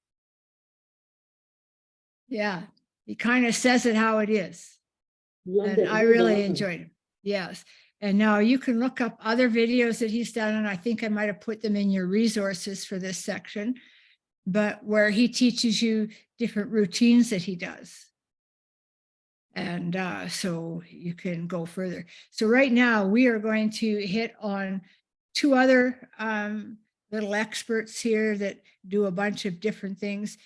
Yeah, he kind of says it how it is. And I really enjoyed him. Yes. And now you can look up other videos that he's done, and I think I might have put them in your resources for this section, but where he teaches you different routines that he does. And so you can go further. So right now we are going to hit on 2 other little experts here that do a bunch of different things,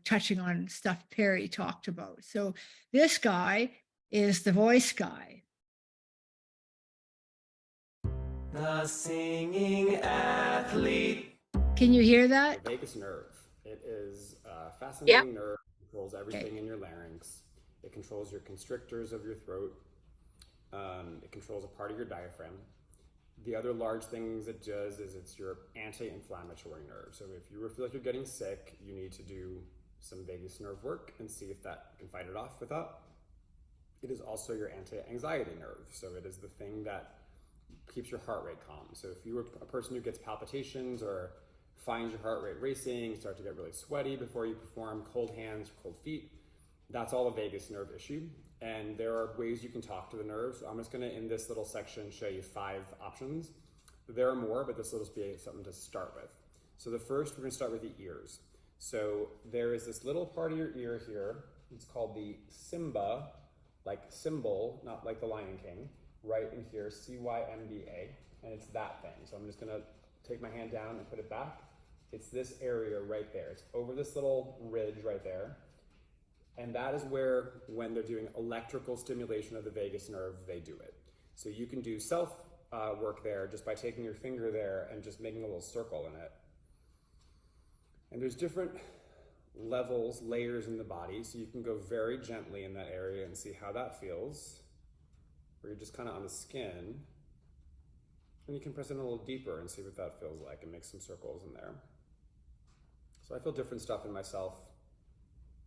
touching on stuff Perry talked about. So this guy is the voice guy. The singing athlete. Can you hear that? The vagus nerve. It is a fascinating nerve. It controls everything in your larynx. It controls your constrictors of your throat. It controls a part of your diaphragm. The other large things it does is it's your anti-inflammatory nerve. So if you feel like you're getting sick, you need to do some vagus nerve work and see if that can fight it off with that. It is also your anti-anxiety nerve. So it is the thing that keeps your heart rate calm. So if you are a person who gets palpitations or finds your heart rate racing, start to get really sweaty before you perform, cold hands, cold feet, that's all a vagus nerve issue. And there are ways you can talk to the nerves. So I'm just gonna, in this little section, show you 5 options. There are more, but this will just be something to start with. So the first, we're gonna start with the ears. So there is this little part of your ear here. It's called the cymba, like symbol, not like the Lion King, right in here, C-Y-M-B-A, and it's that thing. So I'm just gonna take my hand down and put it back. It's this area right there. It's over this little ridge right there. And that is where, when they're doing electrical stimulation of the vagus nerve, they do it. So you can do self work there just by taking your finger there and just making a little circle in it. And there's different levels, layers in the body, so you can go very gently in that area and see how that feels. Where you're just kind of on the skin. And you can press in a little deeper and see what that feels like and make some circles in there. So I feel different stuff in myself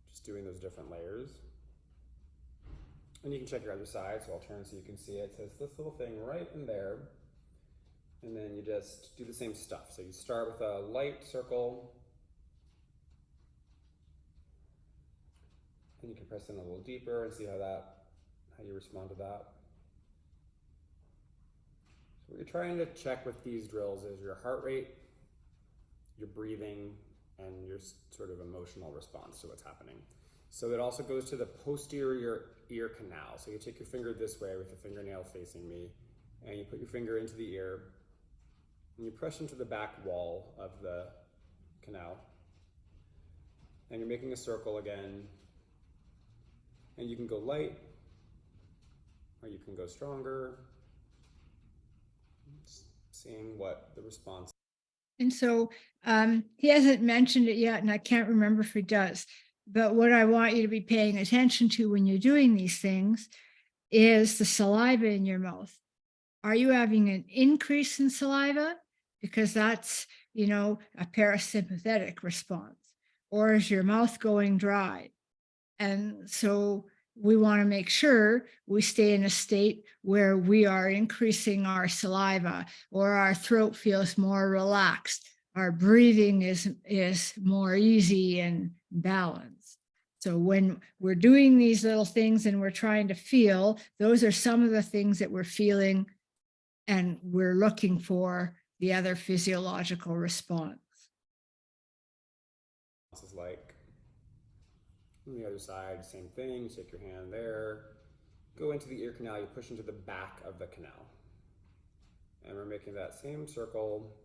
just doing those different layers. And you can check your other side, so I'll turn so you can see it. So it's this little thing right in there. And then you just do the same stuff. So you start with a light circle. And you can press in a little deeper and see how you respond to that. So what you're trying to check with these drills is your heart rate, your breathing, and your sort of emotional response to what's happening. So it also goes to the posterior ear canal. So you take your finger this way with the fingernail facing me, and you put your finger into the ear, and you press into the back wall of the canal. And you're making a circle again, and you can go light, or you can go stronger, Seeing what the response. And so he hasn't mentioned it yet, and I can't remember if he does. But what I want you to be paying attention to when you're doing these things is the saliva in your mouth. Are you having an increase in saliva? Because that's, a parasympathetic response. Or is your mouth going dry? And so we want to make sure we stay in a state where we are increasing our saliva, or our throat feels more relaxed. Our breathing is more easy and balanced. So when we're doing these little things and we're trying to feel, those are some of the things that we're feeling, and we're looking for the other physiological response. Is like on the other side, same thing. Take your hand there, go into the ear canal, you push into the back of the canal, and we're making that same circle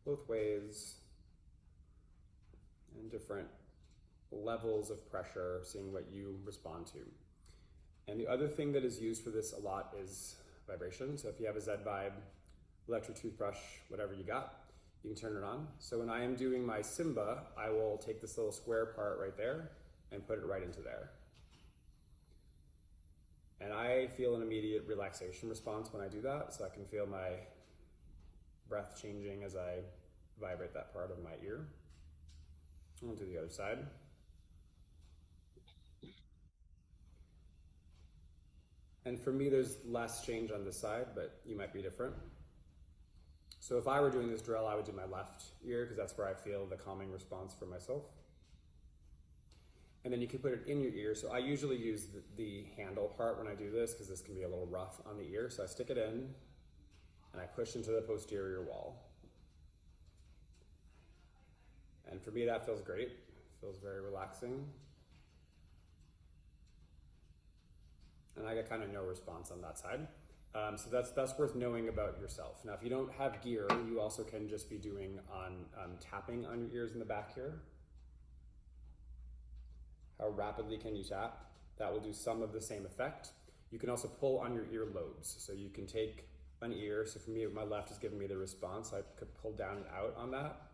both ways, and different levels of pressure, seeing what you respond to. And the other thing that is used for this a lot is vibration. So if you have a Z-Vibe, electric toothbrush, whatever you got, you can turn it on. So when I am doing my Simba, I will take this little square part right there and put it right into there. And I feel an immediate relaxation response when I do that. So I can feel my breath changing as I vibrate that part of my ear. I'll do the other side. And for me, there's less change on this side, but you might be different. So if I were doing this drill, I would do my left ear, because that's where I feel the calming response for myself. And then you can put it in your ear. So I usually use the handle part when I do this, because this can be a little rough on the ear. So I stick it in and I push into the posterior wall. And for me, that feels great. It feels very relaxing. And I get kind of no response on that side. So that's worth knowing about yourself. Now, if you don't have gear, you also can just be doing tapping on your ears in the back here. How rapidly can you tap? That will do some of the same effect. You can also pull on your ear lobes. So you can take an ear. So for me, my left is giving me the response. I could pull down and out on that.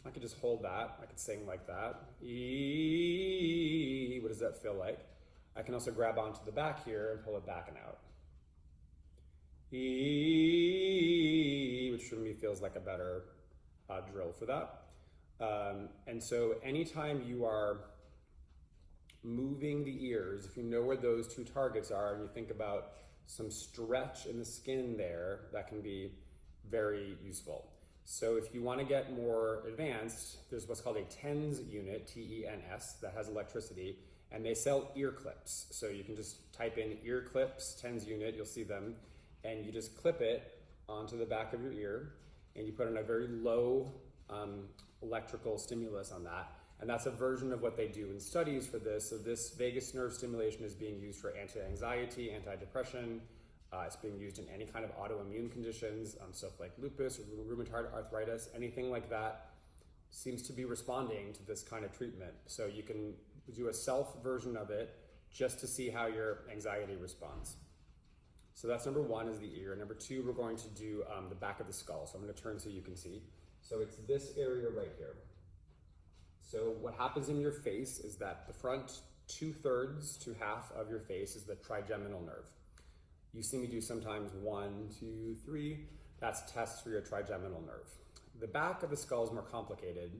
I could just hold that. I could sing like that. Eee, what does that feel like? I can also grab onto the back here and pull it back and out. Eee, which for me feels like a better drill for that. And so anytime you are moving the ears, if you know where those two targets are and you think about some stretch in the skin there, that can be very useful. So if you want to get more advanced, there's what's called a TENS unit, T-E-N-S, that has electricity, and they sell ear clips. So you can just type in ear clips, TENS unit, you'll see them, and you just clip it onto the back of your ear, and you put on a very low electrical stimulus on that. And that's a version of what they do in studies for this. So this vagus nerve stimulation is being used for anti-anxiety, anti-depression. It's being used in any kind of autoimmune conditions, stuff like lupus or rheumatoid arthritis, anything like that seems to be responding to this kind of treatment. So you can do a self version of it just to see how your anxiety responds. So that's number one, is the ear. Number two, we're going to do the back of the skull. So I'm going to turn so you can see. So it's this area right here. So what happens in your face is that the front 2/3 to half of your face is the trigeminal nerve. You see me do sometimes 1, 2, 3. That's tests for your trigeminal nerve. The back of the skull is more complicated.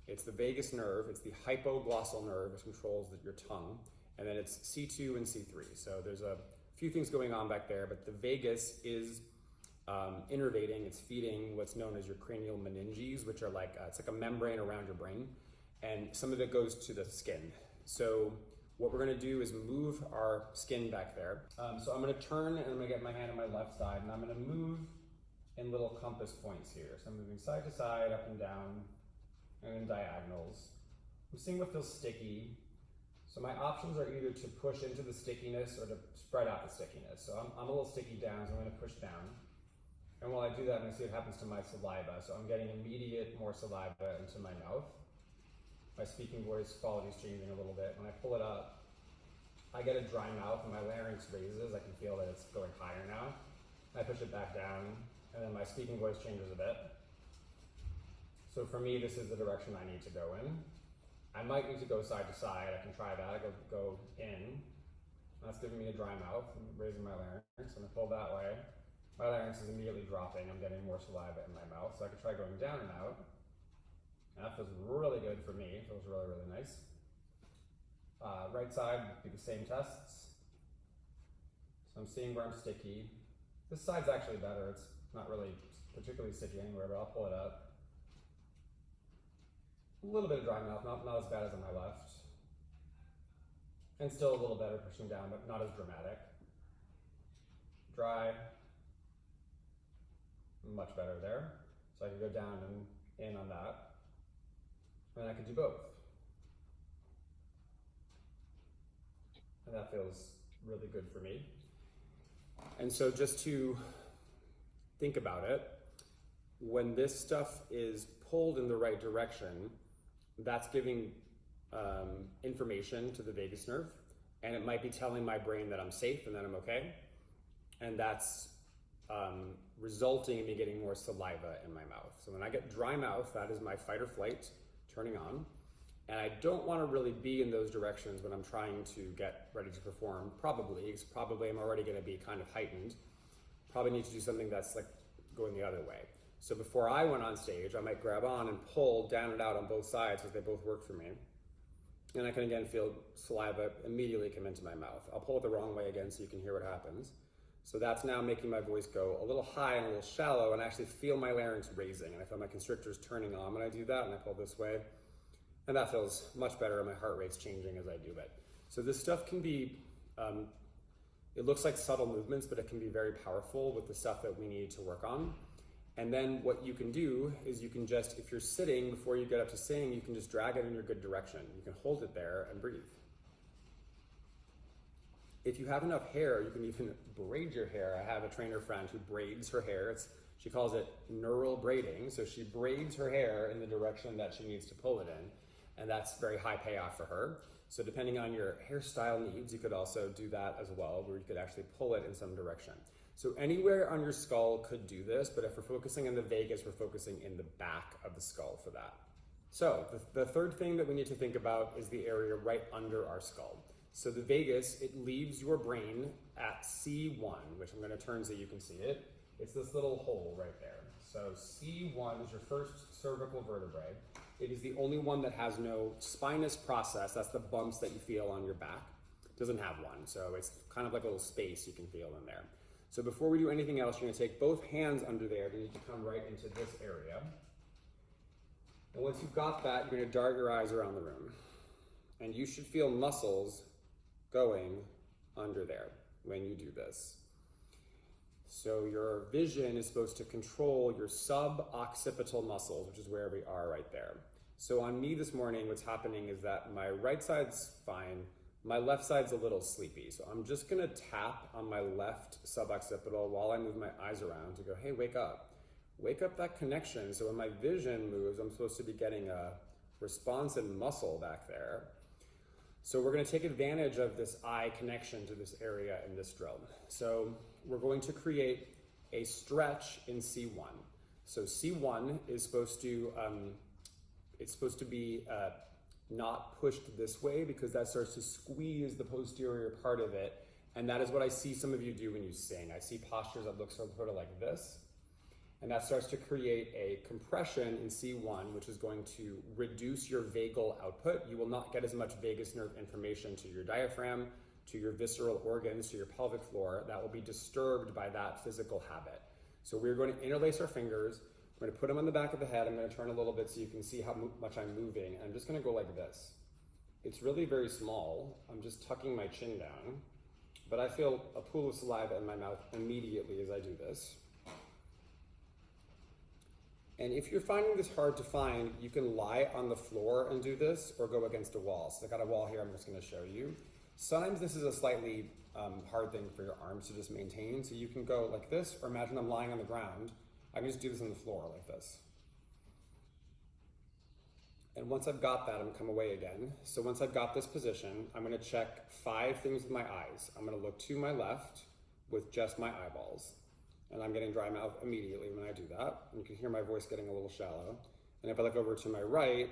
It's the vagus nerve, it's the hypoglossal nerve, which controls your tongue, and then it's C2 and C3. So there's a few things going on back there, but the vagus is innervating, it's feeding what's known as your cranial meninges, which are like, it's like a membrane around your brain, and some of it goes to the skin. So what we're gonna do is move our skin back there. So I'm gonna turn and I'm gonna get my hand on my left side, and I'm gonna move in little compass points here. So I'm moving side to side, up and down, and in diagonals. I'm seeing what feels sticky. So my options are either to push into the stickiness or to spread out the stickiness. So I'm a little sticky down, so I'm gonna push down. And while I do that, I'm gonna see what happens to my saliva. So I'm getting immediate more saliva into my mouth. My speaking voice quality is changing a little bit. When I pull it up, I get a dry mouth and my larynx raises. I can feel that it's going higher now. I push it back down, and then my speaking voice changes a bit. So for me, this is the direction I need to go in. I might need to go side to side. I can try that. I go in. That's giving me a dry mouth. I'm raising my larynx. I'm gonna pull that way. My larynx is immediately dropping. I'm getting more saliva in my mouth. So I can try going down and out. And that feels really good for me. It feels really, really nice. Right side, do the same tests. So I'm seeing where I'm sticky. This side's actually better. It's not really particularly sticky anywhere, but I'll pull it up. A little bit of dry mouth, not as bad as on my left. And still a little better pushing down, but not as dramatic. Dry. Much better there. So I can go down and in on that. And I can do both. And that feels really good for me. And so just to think about it, when this stuff is pulled in the right direction, that's giving information to the vagus nerve, and it might be telling my brain that I'm safe and that I'm okay. And that's resulting in me getting more saliva in my mouth. So when I get dry mouth, that is my fight or flight turning on. And I don't want to really be in those directions when I'm trying to get ready to perform, because probably I'm already going to be kind of heightened. Probably need to do something that's like going the other way. So before I went on stage, I might grab on and pull down and out on both sides because they both work for me. And I can again feel saliva immediately come into my mouth. I'll pull it the wrong way again so you can hear what happens. So that's now making my voice go a little high and a little shallow, and I actually feel my larynx raising, and I feel my constrictors turning on when I do that, and I pull this way. And that feels much better, and my heart rate's changing as I do it. So this stuff can be, it looks like subtle movements, but it can be very powerful with the stuff that we need to work on. And then what you can do is you can just, if you're sitting, before you get up to sing, you can just drag it in your good direction. You can hold it there and breathe. If you have enough hair, you can even braid your hair. I have a trainer friend who braids her hair. She calls it neural braiding. So she braids her hair in the direction that she needs to pull it in. And that's very high payoff for her. So depending on your hairstyle needs, you could also do that as well, where you could actually pull it in some direction. So anywhere on your skull could do this, but if we're focusing on the vagus, we're focusing in the back of the skull for that. So the third thing that we need to think about is the area right under our skull. So the vagus, it leaves your brain at C1, which I'm going to turn so you can see it. It's this little hole right there. So C1 is your first cervical vertebrae. It is the only one that has no spinous process. That's the bumps that you feel on your back. It doesn't have one, so it's kind of like a little space you can feel in there. So before we do anything else, you're going to take both hands under there. You need to come right into this area. And once you've got that, you're going to dart your eyes around the room. And you should feel muscles going under there when you do this. So your vision is supposed to control your suboccipital muscles, which is where we are right there. So on me this morning, what's happening is that my right side's fine, my left side's a little sleepy. So I'm just gonna tap on my left suboccipital while I move my eyes around to go, hey, wake up. Wake up that connection. So when my vision moves, I'm supposed to be getting a responsive muscle back there. So we're going to take advantage of this eye connection to this area in this drill. So we're going to create a stretch in C1. So C1 is supposed to, it's supposed to be not pushed this way because that starts to squeeze the posterior part of it. And that is what I see some of you do when you sing. I see postures that look sort of like this. And that starts to create a compression in C1, which is going to reduce your vagal output. You will not get as much vagus nerve information to your diaphragm, to your visceral organs, to your pelvic floor. That will be disturbed by that physical habit. So we're going to interlace our fingers. We're going to put them on the back of the head. I'm going to turn a little bit so you can see how much I'm moving. And I'm just going to go like this. It's really very small. I'm just tucking my chin down. But I feel a pool of saliva in my mouth immediately as I do this. And if you're finding this hard to find, you can lie on the floor and do this or go against a wall. So I got a wall here I'm just going to show you. Sometimes this is a slightly hard thing for your arms to just maintain. So you can go like this, or imagine I'm lying on the ground. I can just do this on the floor like this. And once I've got that, I'm gonna come away again. So once I've got this position, I'm gonna check 5 things with my eyes. I'm gonna look to my left with just my eyeballs. and I'm getting dry mouth immediately when I do that. And you can hear my voice getting a little shallow. And if I look over to my right,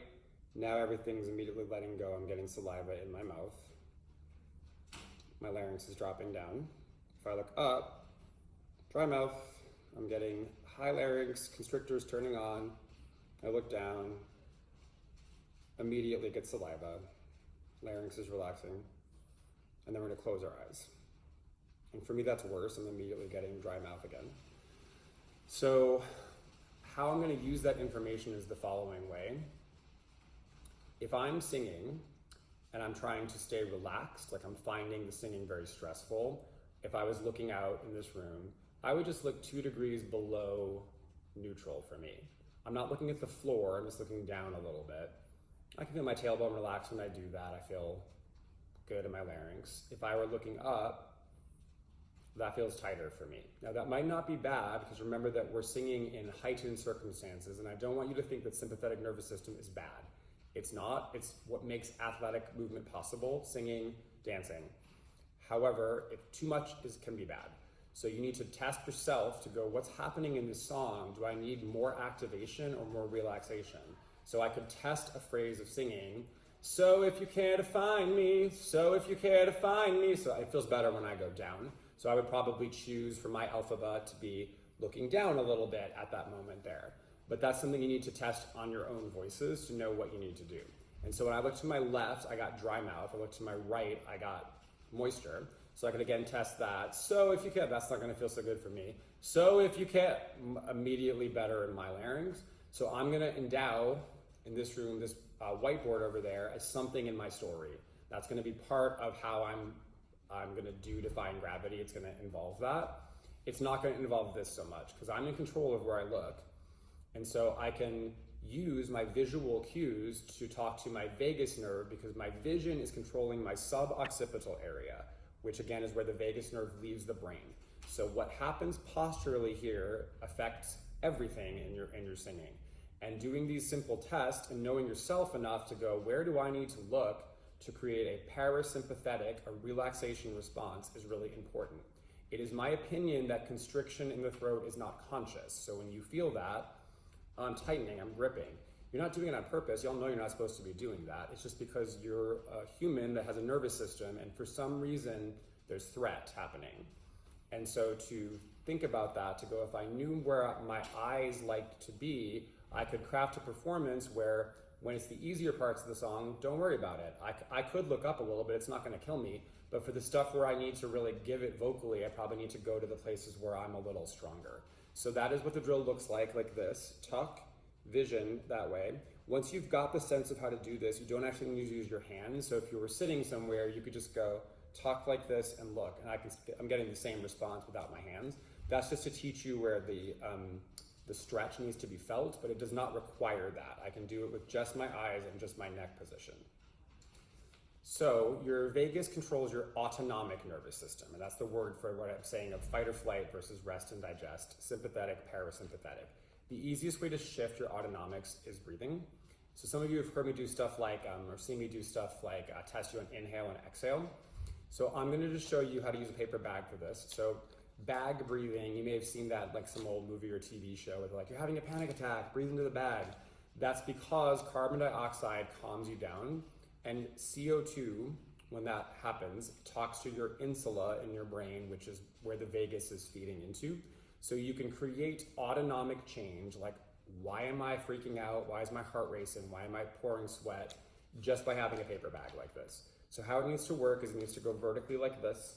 now everything's immediately letting go. I'm getting saliva in my mouth. My larynx is dropping down. If I look up, dry mouth, I'm getting high larynx, constrictors turning on. I look down, immediately get saliva. Larynx is relaxing. And then we're gonna close our eyes. And for me, that's worse. I'm immediately getting dry mouth again. So how I'm gonna use that information is the following way. If I'm singing and I'm trying to stay relaxed, like I'm finding the singing very stressful, if I was looking out in this room, I would just look 2 degrees below neutral for me. I'm not looking at the floor, I'm just looking down a little bit. I can feel my tailbone relax when I do that. I feel good in my larynx. If I were looking up, that feels tighter for me. Now that might not be bad, because remember that we're singing in heightened circumstances, and I don't want you to think that sympathetic nervous system is bad. It's not. It's what makes athletic movement possible, singing, dancing. However, if too much can be bad. So you need to test yourself to go, what's happening in this song? Do I need more activation or more relaxation? So I could test a phrase of singing, so if you care to find me, so if you care to find me. So it feels better when I go down. So I would probably choose for my alphabet to be looking down a little bit at that moment there. But that's something you need to test on your own voices to know what you need to do. And so when I look to my left, I got dry mouth. I look to my right, I got moisture. So I could again test that. So if you can, that's not gonna feel so good for me. So if you can, immediately better in my larynx. So I'm gonna endow in this room, this whiteboard over there as something in my story. That's gonna be part of how I'm gonna do Defying Gravity. It's gonna involve that. It's not gonna involve this so much because I'm in control of where I look. And so I can use my visual cues to talk to my vagus nerve because my vision is controlling my suboccipital area, which again is where the vagus nerve leaves the brain. So what happens posturally here affects everything in your singing. And doing these simple tests and knowing yourself enough to go, where do I need to look to create a parasympathetic, a relaxation response is really important. It is my opinion that constriction in the throat is not conscious. So when you feel that, I'm tightening, I'm gripping. You're not doing it on purpose. Y'all know you're not supposed to be doing that. It's just because you're a human that has a nervous system and for some reason there's threat happening. And so to think about that, to go, if I knew where my eyes liked to be, I could craft a performance where when it's the easier parts of the song, don't worry about it. I could look up a little bit, it's not gonna kill me, but for the stuff where I need to really give it vocally, I probably need to go to the places where I'm a little stronger. So that is what the drill looks like this. Tuck, vision, that way. Once you've got the sense of how to do this, you don't actually need to use your hands. So if you were sitting somewhere, you could just go tuck like this and look, and I'm getting the same response without my hands. That's just to teach you where the stretch needs to be felt, but it does not require that. I can do it with just my eyes and just my neck position. So your vagus controls your autonomic nervous system, and that's the word for what I'm saying of fight or flight versus rest and digest, sympathetic, parasympathetic. The easiest way to shift your autonomics is breathing. So some of you have heard me do stuff like, or seen me do stuff like test you on inhale and exhale. So I'm gonna just show you how to use a paper bag for this. So bag breathing, you may have seen that like some old movie or TV show where they're like, you're having a panic attack, breathe into the bag. That's because carbon dioxide calms you down, and CO2, when that happens, talks to your insula in your brain, which is where the vagus is feeding into. So you can create autonomic change, like why am I freaking out? Why is my heart racing? Why am I pouring sweat? Just by having a paper bag like this. So how it needs to work is it needs to go vertically like this.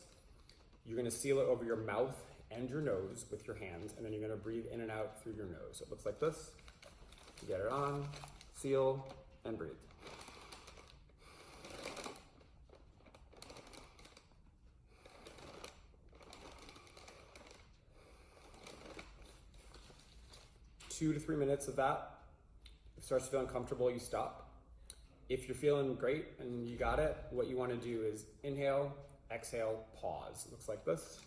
You're gonna seal it over your mouth and your nose with your hands, and then you're gonna breathe in and out through your nose. So it looks like this. You get it on, seal, and breathe. Two to 3 minutes of that. If it starts feeling comfortable, you stop. If you're feeling great and you got it, what you want to do is inhale, exhale, pause. It looks like this.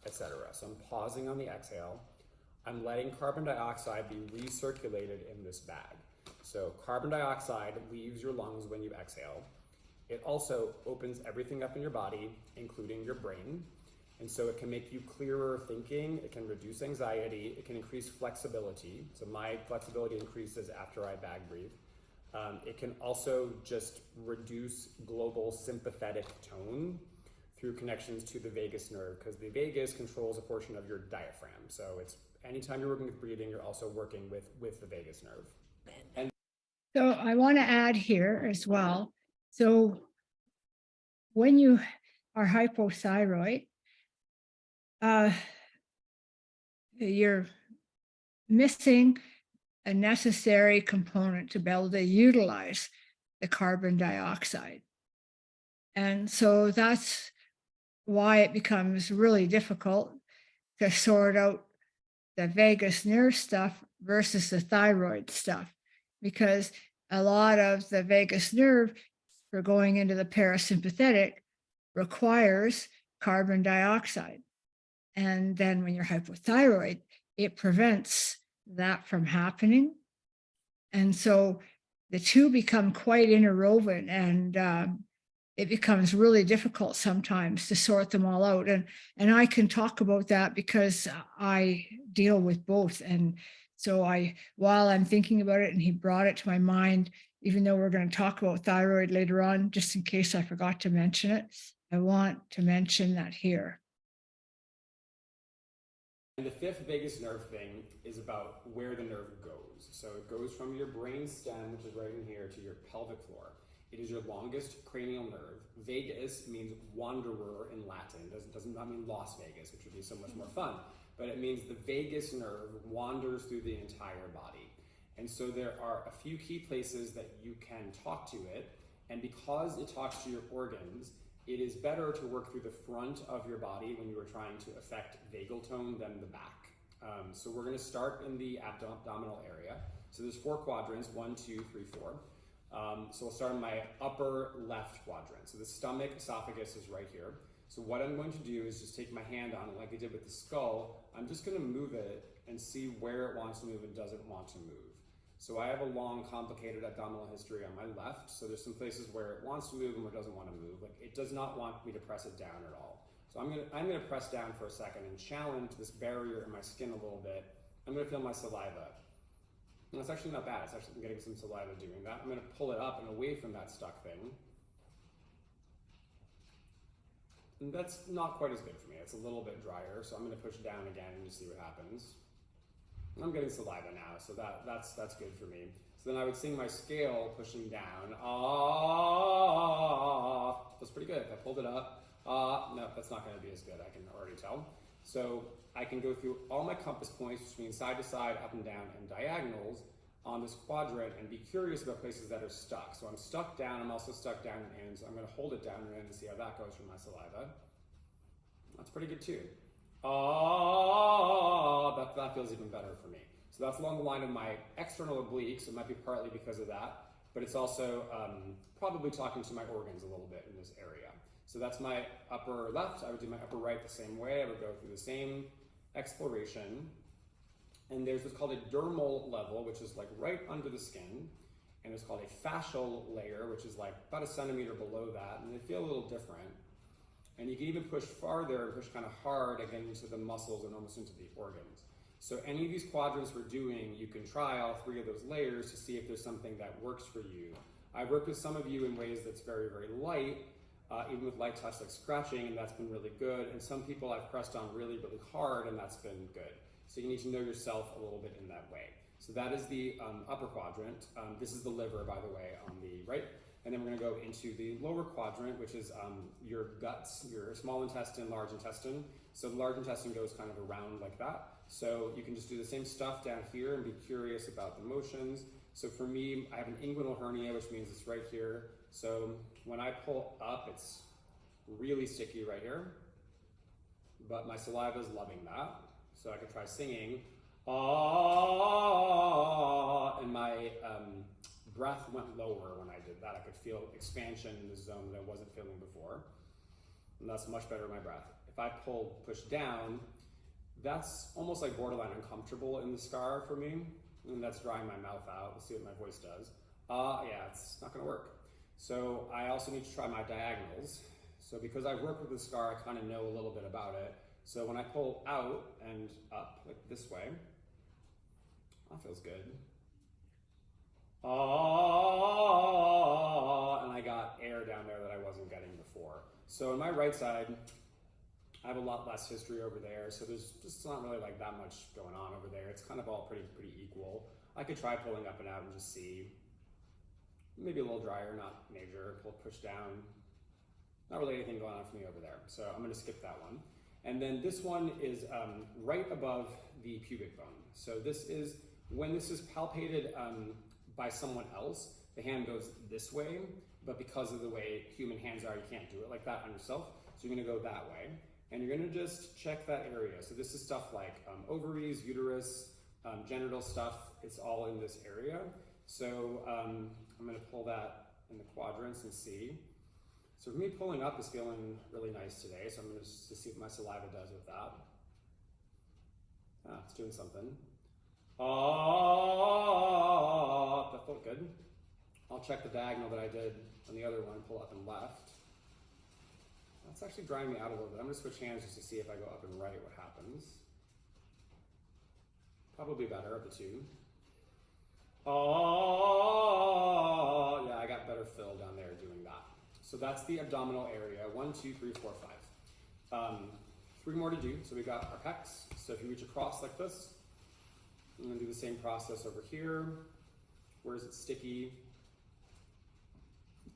Etc. So I'm pausing on the exhale. I'm letting carbon dioxide be recirculated in this bag. So carbon dioxide leaves your lungs when you exhale. It also opens everything up in your body, including your brain. And so it can make you clearer thinking, it can reduce anxiety, it can increase flexibility. So my flexibility increases after I bag breathe. It can also just reduce global sympathetic tone through connections to the vagus nerve, because the vagus controls a portion of your diaphragm. So it's anytime you're working with breathing, you're also working with the vagus nerve. And So I want to add here as well. So when you are hypothyroid, you're missing a necessary component to be able to utilize the carbon dioxide. And so that's why it becomes really difficult to sort out the vagus nerve stuff versus the thyroid stuff, because a lot of the vagus nerve for going into the parasympathetic requires carbon dioxide. And then when you're hypothyroid, it prevents that from happening. And so the two become quite interwoven, and it becomes really difficult sometimes to sort them all out. And I can talk about that because I deal with both. And so while I'm thinking about it, and he brought it to my mind, even though we're going to talk about thyroid later on, just in case I forgot to mention it, I want to mention that here. And the fifth vagus nerve thing is about where the nerve goes. So it goes from your brain stem, which is right in here, to your pelvic floor. It is your longest cranial nerve. Vagus means wanderer in Latin. Does not mean Las Vegas, which would be so much more fun. But it means the vagus nerve wanders through the entire body. And so there are a few key places that you can talk to it. And because it talks to your organs, it is better to work through the front of your body when you are trying to affect vagal tone than the back. So we're going to start in the abdominal area. So there's 4 quadrants, 1, 2, 3, 4. So we'll start in my upper left quadrant. So the stomach, esophagus is right here. So what I'm going to do is just take my hand on it like I did with the skull. I'm just going to move it and see where it wants to move and doesn't want to move. So I have a long, complicated abdominal history on my left. So there's some places where it wants to move and where it doesn't want to move. Like it does not want me to press it down at all. So I'm gonna press down for a second and challenge this barrier in my skin a little bit. I'm gonna feel my saliva. And it's actually not bad. It's actually, I'm getting some saliva doing that. I'm gonna pull it up and away from that stuck thing. And that's not quite as good for me. It's a little bit drier. So I'm gonna push down again and just see what happens. I'm getting saliva now, so that's good for me. So then I would sing my scale pushing down. Ah, that's pretty good. I pulled it up. No, that's not going to be as good. I can already tell. So I can go through all my compass points, which means side to side, up and down, and diagonals on this quadrant, and be curious about places that are stuck. So I'm stuck down. I'm also stuck down in, so I'm going to hold it down in and see how that goes for my saliva. That's pretty good too. That feels even better for me. So that's along the line of my external obliques. It might be partly because of that, but it's also probably talking to my organs a little bit in this area. So that's my upper left. I would do my upper right the same way. I would go through the same exploration. And there's what's called a dermal level, which is like right under the skin. And it's called a fascial layer, which is like about a centimeter below that. And they feel a little different. And you can even push farther and push kind of hard again into the muscles and almost into the organs. So any of these quadrants we're doing, you can try all 3 of those layers to see if there's something that works for you. I've worked with some of you in ways that's very, very light, even with light touch like scratching, and that's been really good. And some people I've pressed on really, really hard, and that's been good. So you need to know yourself a little bit in that way. So that is the upper quadrant. This is the liver, by the way, on the right. And then we're going to go into the lower quadrant, which is your guts, your small intestine, large intestine. So the large intestine goes kind of around like that. So you can just do the same stuff down here and be curious about the motions. So for me, I have an inguinal hernia, which means it's right here. So when I pull up, it's really sticky right here. But my saliva is loving that. So I could try singing. Ah, and my breath went lower when I did that. I could feel expansion in the zone that I wasn't feeling before. And that's much better in my breath. If I push down, That's almost like borderline uncomfortable in the scar for me, and that's drying my mouth out. Let's see what my voice does. Yeah, it's not gonna work. So I also need to try my diagonals. So because I've worked with the scar, I kind of know a little bit about it. So when I pull out and up, like this way, that feels good. And I got air down there that I wasn't getting before. So on my right side, I have a lot less history over there, so there's just not really like that much going on over there. It's kind of all pretty equal. I could try pulling up and out and just see. Maybe a little drier, not major. Push down. Not really anything going on for me over there, so I'm going to skip that one. And then this one is right above the pubic bone. So this is, when this is palpated by someone else, the hand goes this way, but because of the way human hands are, you can't do it like that on yourself. So you're going to go that way. And you're going to just check that area. So this is stuff like ovaries, uterus, genital stuff. It's all in this area. So I'm going to pull that in the quadrants and see. So for me, pulling up is feeling really nice today. So I'm going to see what my saliva does with that. It's doing something. That felt good. I'll check the diagonal that I did on the other one, pull up and left. That's actually drying me out a little bit. I'm going to switch hands just to see if I go up and right what happens. Probably better of the two. Yeah, I got better fill down there doing that. So that's the abdominal area. 1, 2, 3, 4, 5. 3 more to do. So we got our pecs. So if you reach across like this, I'm going to do the same process over here. Where is it sticky?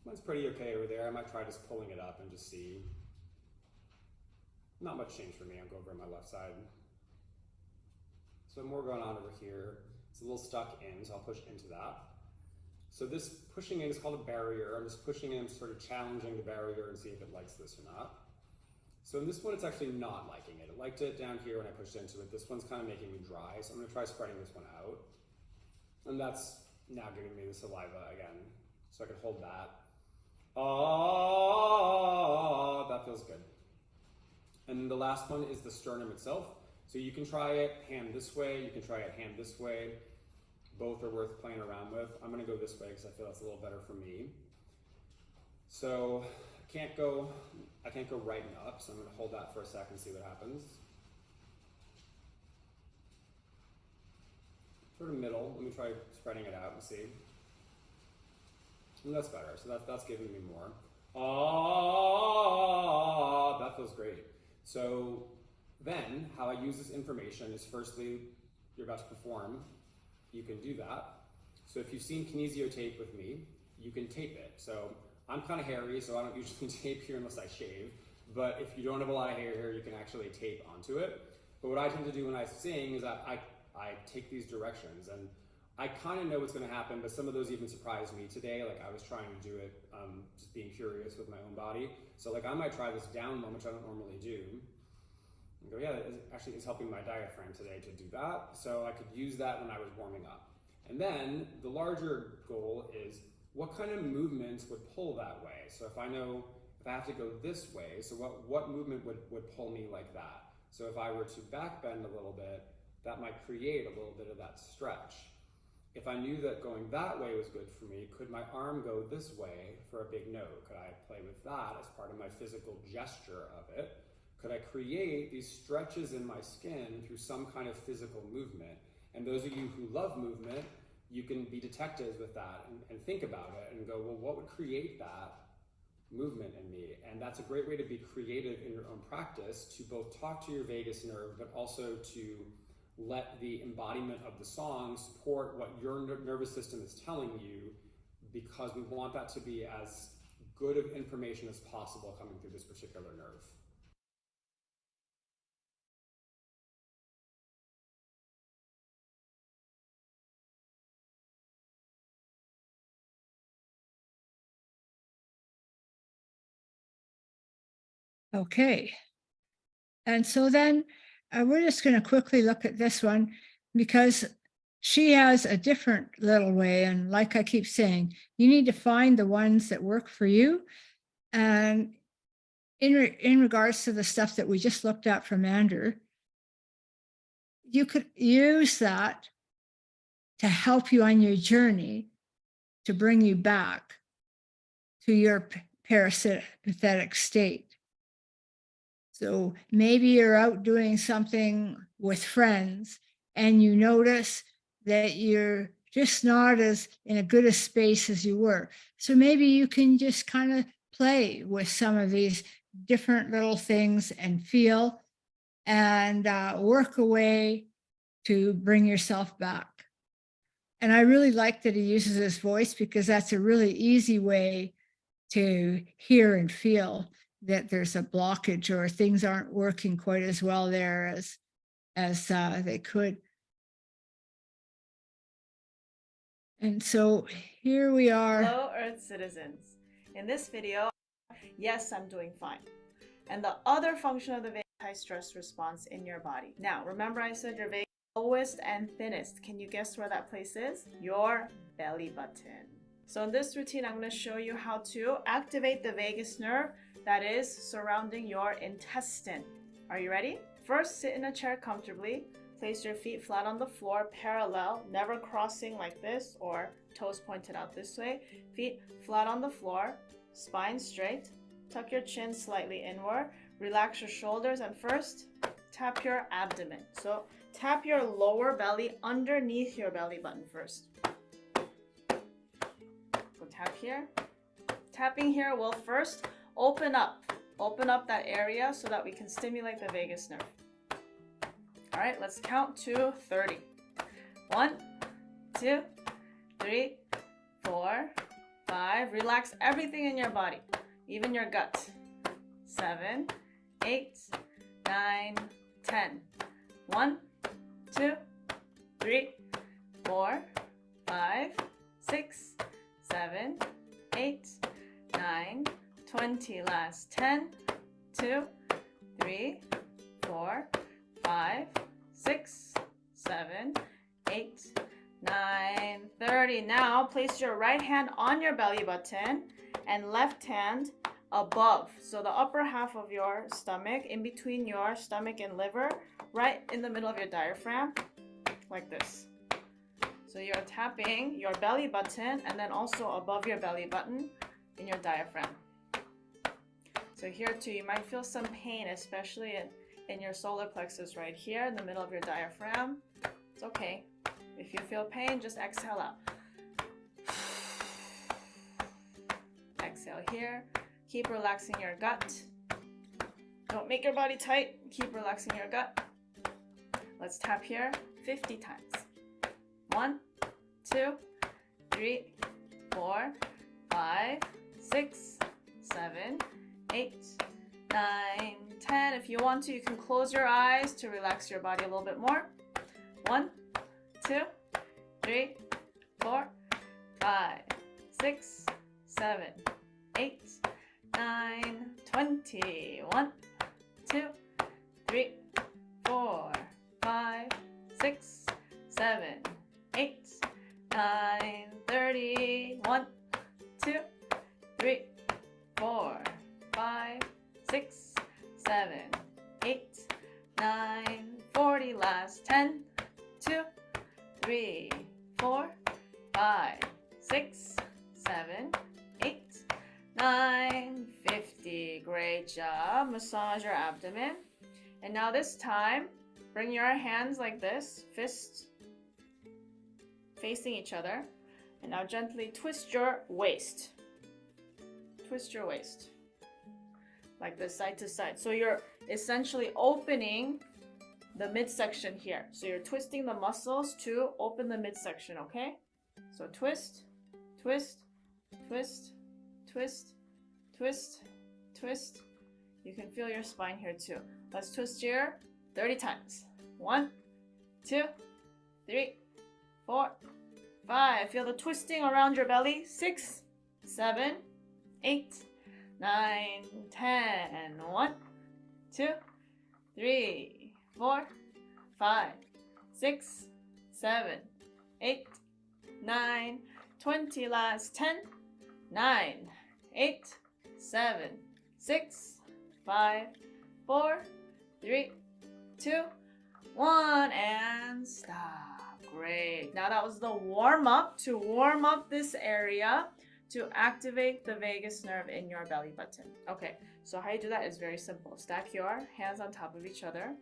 Mine's pretty okay over there. I might try just pulling it up and just see. Not much change for me. I'll go over on my left side. So more going on over here. It's a little stuck in, so I'll push into that. So this pushing in is called a barrier. I'm just pushing in, sort of challenging the barrier and see if it likes this or not. So in this one, it's actually not liking it. It liked it down here when I pushed into it. This one's kind of making me dry, so I'm gonna try spreading this one out. And that's now giving me the saliva again. So I can hold that. That feels good. And then the last one is the sternum itself. So you can try it hand this way, you can try it hand this way. Both are worth playing around with. I'm gonna go this way because I feel that's a little better for me. So I can't go right and up, so I'm gonna hold that for a second and see what happens. Sort of middle, let me try spreading it out and see. And that's better, so that's giving me more. That feels great. So then, how I use this information is firstly, you're about to perform, you can do that. So if you've seen kinesio tape with me, you can tape it. So I'm kind of hairy, so I don't usually tape here unless I shave. But if you don't have a lot of hair here, you can actually tape onto it. But what I tend to do when I sing is I take these directions, and I kind of know what's going to happen, but some of those even surprised me today. Like I was trying to do it, just being curious with my own body. So like I might try this down one, which I don't normally do. And go, yeah, actually it's helping my diaphragm today to do that. So I could use that when I was warming up. And then the larger goal is what kind of movements would pull that way? So if I know, if I have to go this way, so what movement would pull me like that? So if I were to back bend a little bit, that might create a little bit of that stretch. If I knew that going that way was good for me, could my arm go this way for a big note? Could I play with that as part of my physical gesture of it? Could I create these stretches in my skin through some kind of physical movement? And those of you who love movement, you can be detectives with that and think about it and go, well, what would create that movement in me? And that's a great way to be creative in your own practice, to both talk to your vagus nerve, but also to let the embodiment of the song support what your nervous system is telling you, because we want that to be as good of information as possible coming through this particular nerve. Okay. And so then we're just going to quickly look at this one, because she has a different little way. And like I keep saying, you need to find the ones that work for you. And in regards to the stuff that we just looked at from Andrew, you could use that to help you on your journey to bring you back to your parasympathetic state. So maybe you're out doing something with friends and you notice that you're just not as in a good a space as you were. So maybe you can just kind of play with some of these different little things and feel and work away to bring yourself back. And I really like that he uses his voice because that's a really easy way to hear and feel that there's a blockage or things aren't working quite as well there as they could. And so here we are. Hello, Earth citizens. In this video, yes, I'm doing fine. And the other function of the vagus anti-stress response in your body. Now, remember I said your vagus lowest and thinnest. Can you guess where that place is? Your belly button. So in this routine, I'm going to show you how to activate the vagus nerve that is surrounding your intestine. Are you ready? First, sit in a chair comfortably. Place your feet flat on the floor, parallel, never crossing like this or toes pointed out this way. Feet flat on the floor, spine straight. Tuck your chin slightly inward. Relax your shoulders and first, tap your abdomen. So tap your lower belly underneath your belly button first. So tap here. Tapping here will first open up that area so that we can stimulate the vagus nerve. All right, let's count to 30. 1, 2, 3, 4, 5. Relax everything in your body, even your gut. 7, 8, 9, 10. 1, 2, 3, 4, 5, 6, 7, 8, 9, 20. Last 10, 2, 3, 4, 5, 6, 7, 8, 9, 30. Now place your right hand on your belly button and left hand above. So the upper half of your stomach, in between your stomach and liver, right in the middle of your diaphragm, like this. So you're tapping your belly button and then also above your belly button in your diaphragm. So here too, you might feel some pain, especially in your solar plexus right here in the middle of your diaphragm. It's okay. If you feel pain, just exhale out. Exhale here. Keep relaxing your gut. Don't make your body tight. Keep relaxing your gut. Let's tap here 50 times. 1, 2, 3, 4, 5, 6, 7, 8, 9, 10. If you want to, you can close your eyes to relax your body a little bit more. 1, 2, 3, 4, 5, 6, 7, 8, 9, 20. 1, 2, 3, 4, 5, 6, 7, 8, 9, 30. 1, 2, 3, 4, 5, 6, 7, 8, 9, 40. Last 10, 2, 3, 4, 5, 6, 7, 8, 9, 50. Great job. Massage your abdomen. And now this time, bring your hands like this, fists facing each other. And now gently twist your waist. Twist your waist. Like this, side to side. So you're essentially opening the midsection here. So you're twisting the muscles to open the midsection, okay? So twist, twist, twist, twist, twist, twist. You can feel your spine here too. Let's twist here 30 times. 1, 2, 3, 4, 5. Feel the twisting around your belly. 6, 7, 8, 9, 10. 1, 2, 3, 4, 5, 6, 7, 8, 9, 20. Last 10, 9, 8, 7, 6, 5, 4, 3, 2, 1 and stop. Great. Now that was the warm up to warm up this area to activate the vagus nerve in your belly button. Okay, so how you do that is very simple. Stack your hands on top of each other.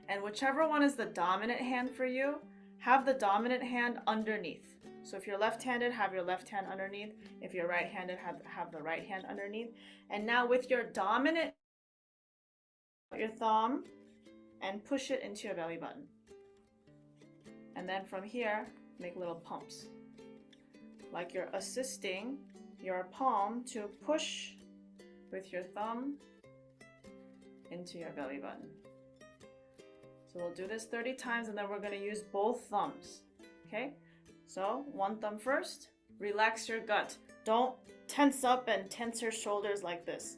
And whichever one is the dominant hand for you, have the dominant hand underneath. So if you're left-handed, have your left hand underneath. If you're right-handed, have the right hand underneath. And now with your dominant, your thumb and push it into your belly button. And then from here, make little pumps. Like you're assisting your palm to push with your thumb into your belly button. So we'll do this 30 times and then we're going to use both thumbs. Okay? So one thumb first. Relax your gut. Don't tense up and tense your shoulders like this.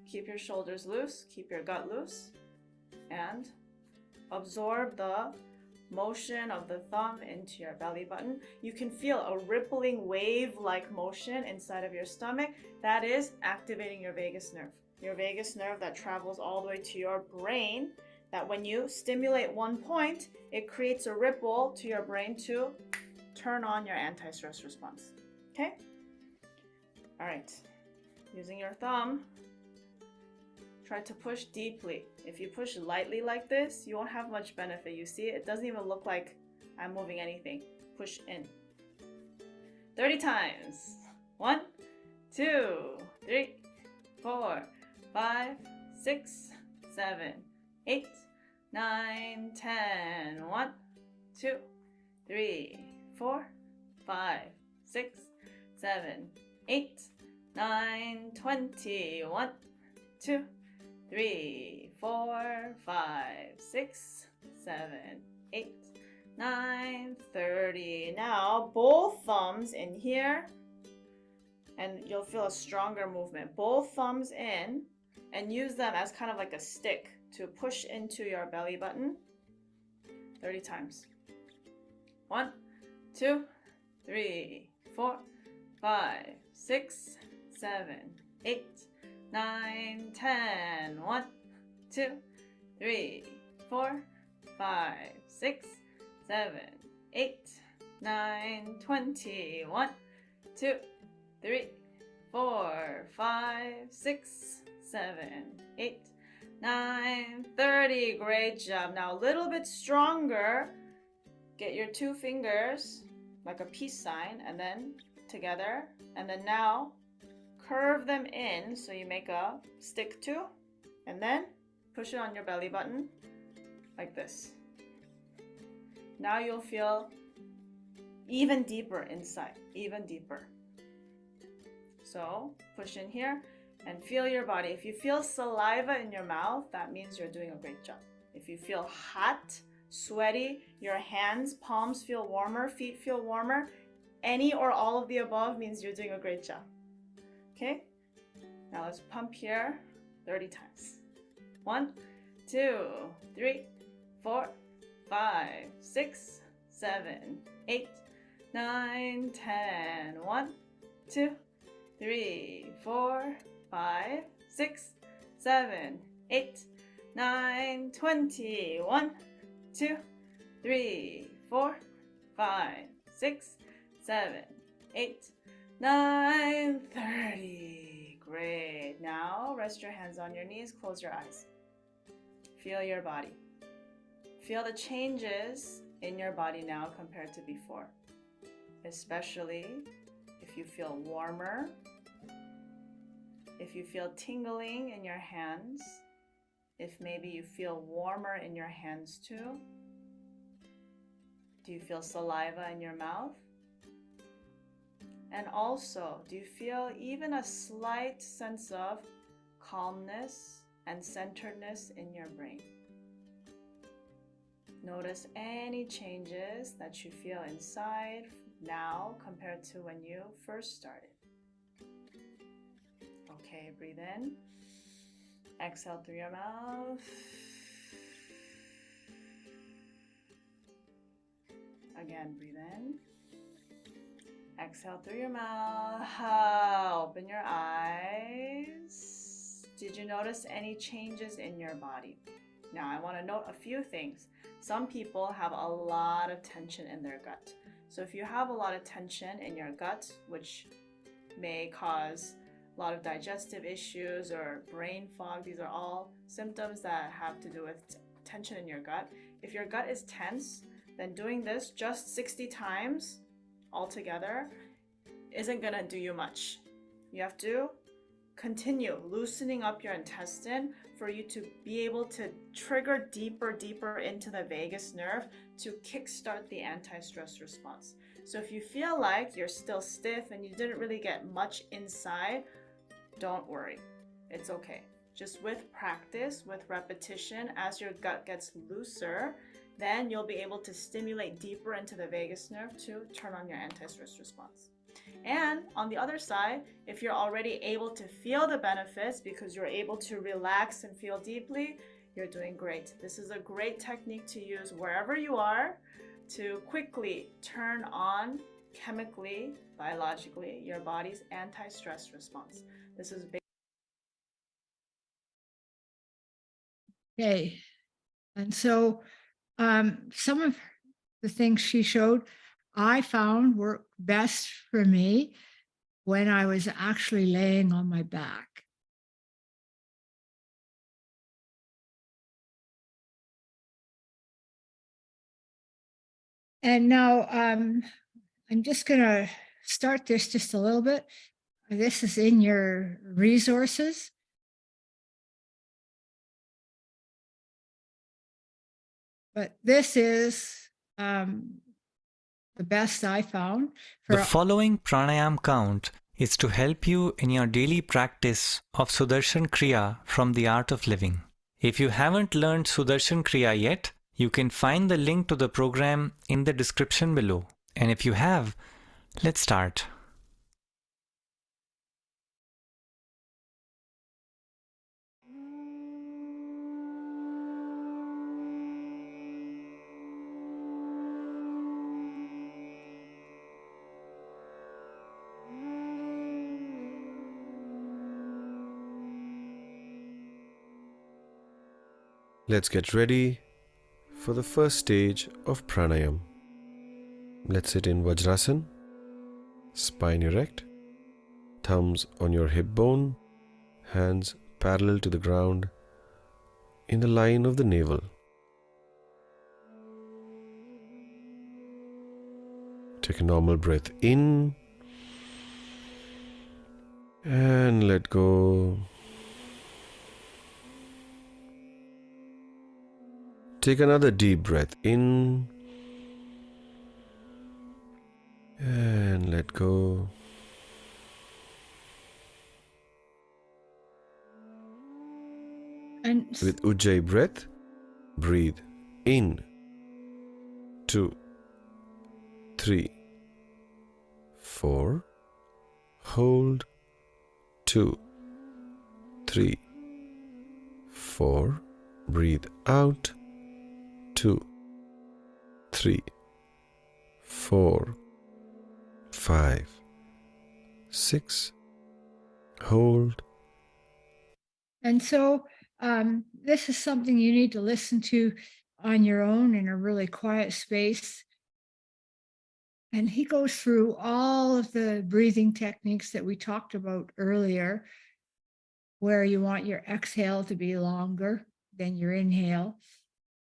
Keep your shoulders loose. Keep your gut loose. And absorb the motion of the thumb into your belly button. You can feel a rippling wave-like motion inside of your stomach. That is activating your vagus nerve. Your vagus nerve that travels all the way to your brain, that when you stimulate one point, it creates a ripple to your brain to turn on your anti-stress response. Okay? All right. Using your thumb, try to push deeply. If you push lightly like this, you won't have much benefit. You see, it doesn't even look like I'm moving anything. Push in. 30 times. 1, 2, 3, 4, 5, 6, 7, 8, 9, 10. 1, 2, 3, 4, 5, 6, 7, 8, 9, 20. 1, 2, 3, 4, 5, 6, 7, 8, 9, 30. Now both thumbs in here, and you'll feel a stronger movement. Both thumbs in, and use them as kind of like a stick to push into your belly button 30 times. 1, 2, 3, 4, 5, 6, 7, 8, 9, 10. 1, 2, 3, 4, 5, 6, 7, 8, 9, 20. 1, 2, 3, 4, 5, 6, 7, 8, 9, 30. Great job. Now a little bit stronger. Get your two fingers like a peace sign and then together. And then now curve them in so you make a stick too. And then push it on your belly button like this. Now you'll feel even deeper inside, even deeper. So push in here and feel your body. If you feel saliva in your mouth, that means you're doing a great job. If you feel hot, sweaty, your hands, palms feel warmer, feet feel warmer, any or all of the above means you're doing a great job. Okay? Now let's pump here 30 times. 1, 2, 3, 4, 5, 6, 7, 8, 9, 10. 1, 2, 3, 4, 5, 6, 7, 8, 9, 20. 1, 2, 3, 4, 5, 6, 7, 8, 9, 30. Great. Now rest your hands on your knees, close your eyes. Feel your body. Feel the changes in your body now compared to before. Especially if you feel warmer, if you feel tingling in your hands, if maybe you feel warmer in your hands too. Do you feel saliva in your mouth? And also, do you feel even a slight sense of calmness and centeredness in your brain? Notice any changes that you feel inside now compared to when you first started. Okay, breathe in. Exhale through your mouth. Again, breathe in. Exhale through your mouth. Open your eyes. Did you notice any changes in your body? Now, I want to note a few things. Some people have a lot of tension in their gut. So if you have a lot of tension in your gut, which may cause a lot of digestive issues or brain fog, these are all symptoms that have to do with tension in your gut. If your gut is tense, then doing this just 60 times altogether isn't gonna do you much. You have to continue loosening up your intestine for you to be able to trigger deeper into the vagus nerve to kickstart the anti-stress response. So if you feel like you're still stiff and you didn't really get much inside, don't worry. It's okay. Just with practice, with repetition, as your gut gets looser, then you'll be able to stimulate deeper into the vagus nerve to turn on your anti-stress response. And on the other side, if you're already able to feel the benefits because you're able to relax and feel deeply, you're doing great. This is a great technique to use wherever you are to quickly turn on chemically, biologically, your body's anti-stress response. This is big. Okay. And so some of the things she showed, I found worked best for me when I was actually laying on my back. And now I'm just going to start this just a little bit. This is in your resources. But this is the best I found. The following pranayam count is to help you in your daily practice of Sudarshan Kriya from the Art of Living. If you haven't learned Sudarshan Kriya yet, you can find the link to the program in the description below. And if you have, let's start. Let's get ready for the first stage of pranayam. Let's sit in Vajrasana, spine erect, thumbs on your hip bone, hands parallel to the ground in the line of the navel. Take a normal breath in and let go. Take another deep breath in and let go. And With Ujjayi breath, breathe in 2, 3, 4, hold 2, 3, 4, breathe out 2, 3, 4, 5, 6, hold. And so this is something you need to listen to on your own in a really quiet space. And he goes through all of the breathing techniques that we talked about earlier, where you want your exhale to be longer than your inhale.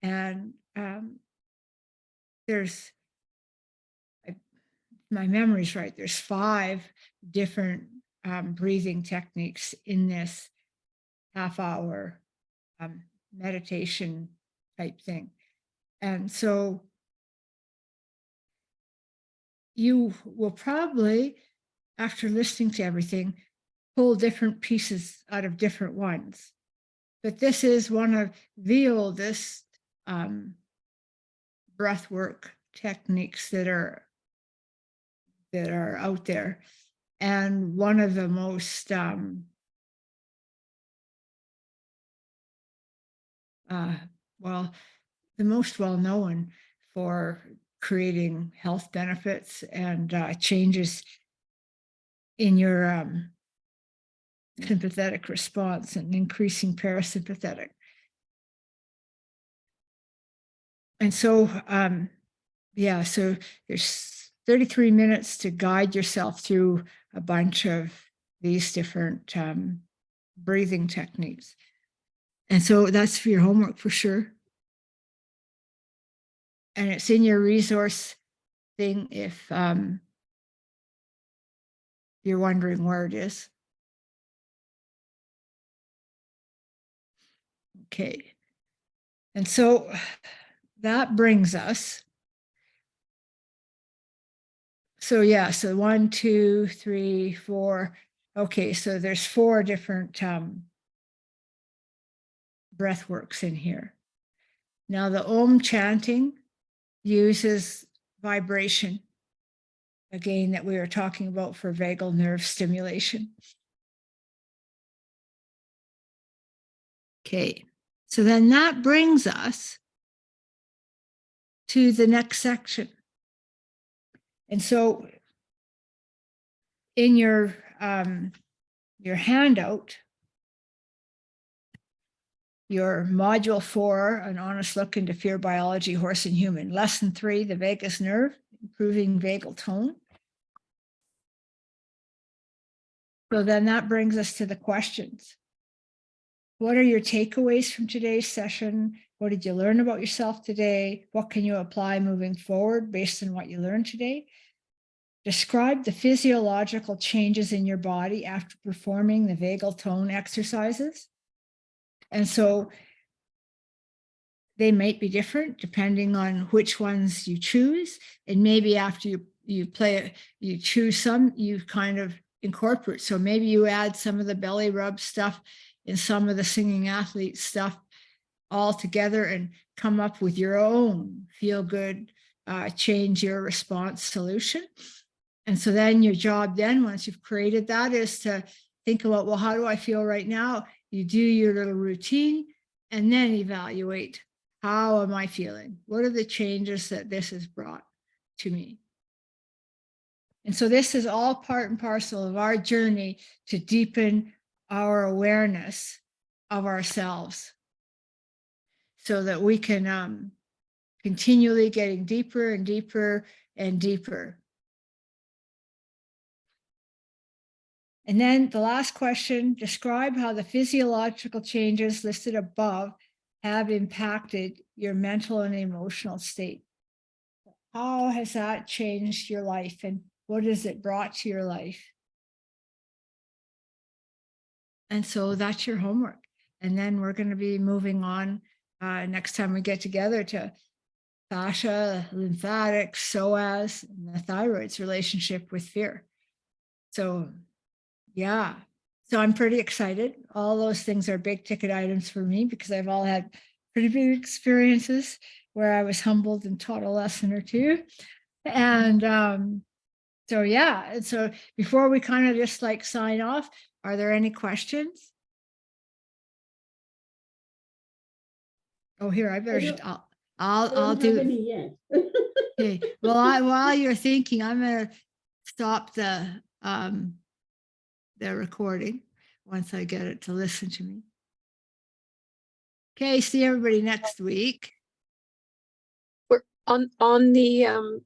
And there's, my memory's right, there's 5 different breathing techniques in this half-hour meditation type thing. And so you will probably, after listening to everything, pull different pieces out of different ones. But this is one of the oldest breath work techniques that are out there, and one of the most the most well-known for creating health benefits and changes in your sympathetic response and increasing parasympathetic. And so, yeah, so there's 33 minutes to guide yourself through a bunch of these different breathing techniques. And so that's for your homework for sure. And it's in your resource thing if you're wondering where it is. Okay. And so that brings us. So yeah, so 1, 2, 3, 4. Okay, so there's 4 different breath works in here. Now the Om chanting uses vibration, again, that we were talking about for vagal nerve stimulation. Okay, so then that brings us to the next section. And so in your handout, your module 4, an honest look into fear biology, horse and human. Lesson 3, the vagus nerve, improving vagal tone. So then that brings us to the questions. What are your takeaways from today's session? What did you learn about yourself today? What can you apply moving forward based on what you learned today? Describe the physiological changes in your body after performing the vagal tone exercises. And so they might be different depending on which ones you choose. And maybe after you choose some, you kind of incorporate. So maybe you add some of the belly rub stuff and some of the singing athlete stuff all together and come up with your own feel good, change your response solution. And so then your job then, once you've created that, is to think about, well, how do I feel right now? You do your little routine and then evaluate, how am I feeling? What are the changes that this has brought to me? And so this is all part and parcel of our journey to deepen our awareness of ourselves so that we can continually getting deeper and deeper and deeper. And then the last question, describe how the physiological changes listed above have impacted your mental and emotional state. How has that changed your life and what has it brought to your life? And so that's your homework. And then we're going to be moving on next time we get together to fascia, lymphatics, psoas, and the thyroid's relationship with fear. So yeah, so I'm pretty excited. All those things are big ticket items for me because I've all had pretty big experiences where I was humbled and taught a lesson or two. And so, yeah. And so before we kind of just like sign off, are there any questions? Oh, here, I better just, I'll do it. Yet. Okay. Well, while you're thinking, I'm going to stop the recording once I get it to listen to me. Okay, see everybody next week. We're on the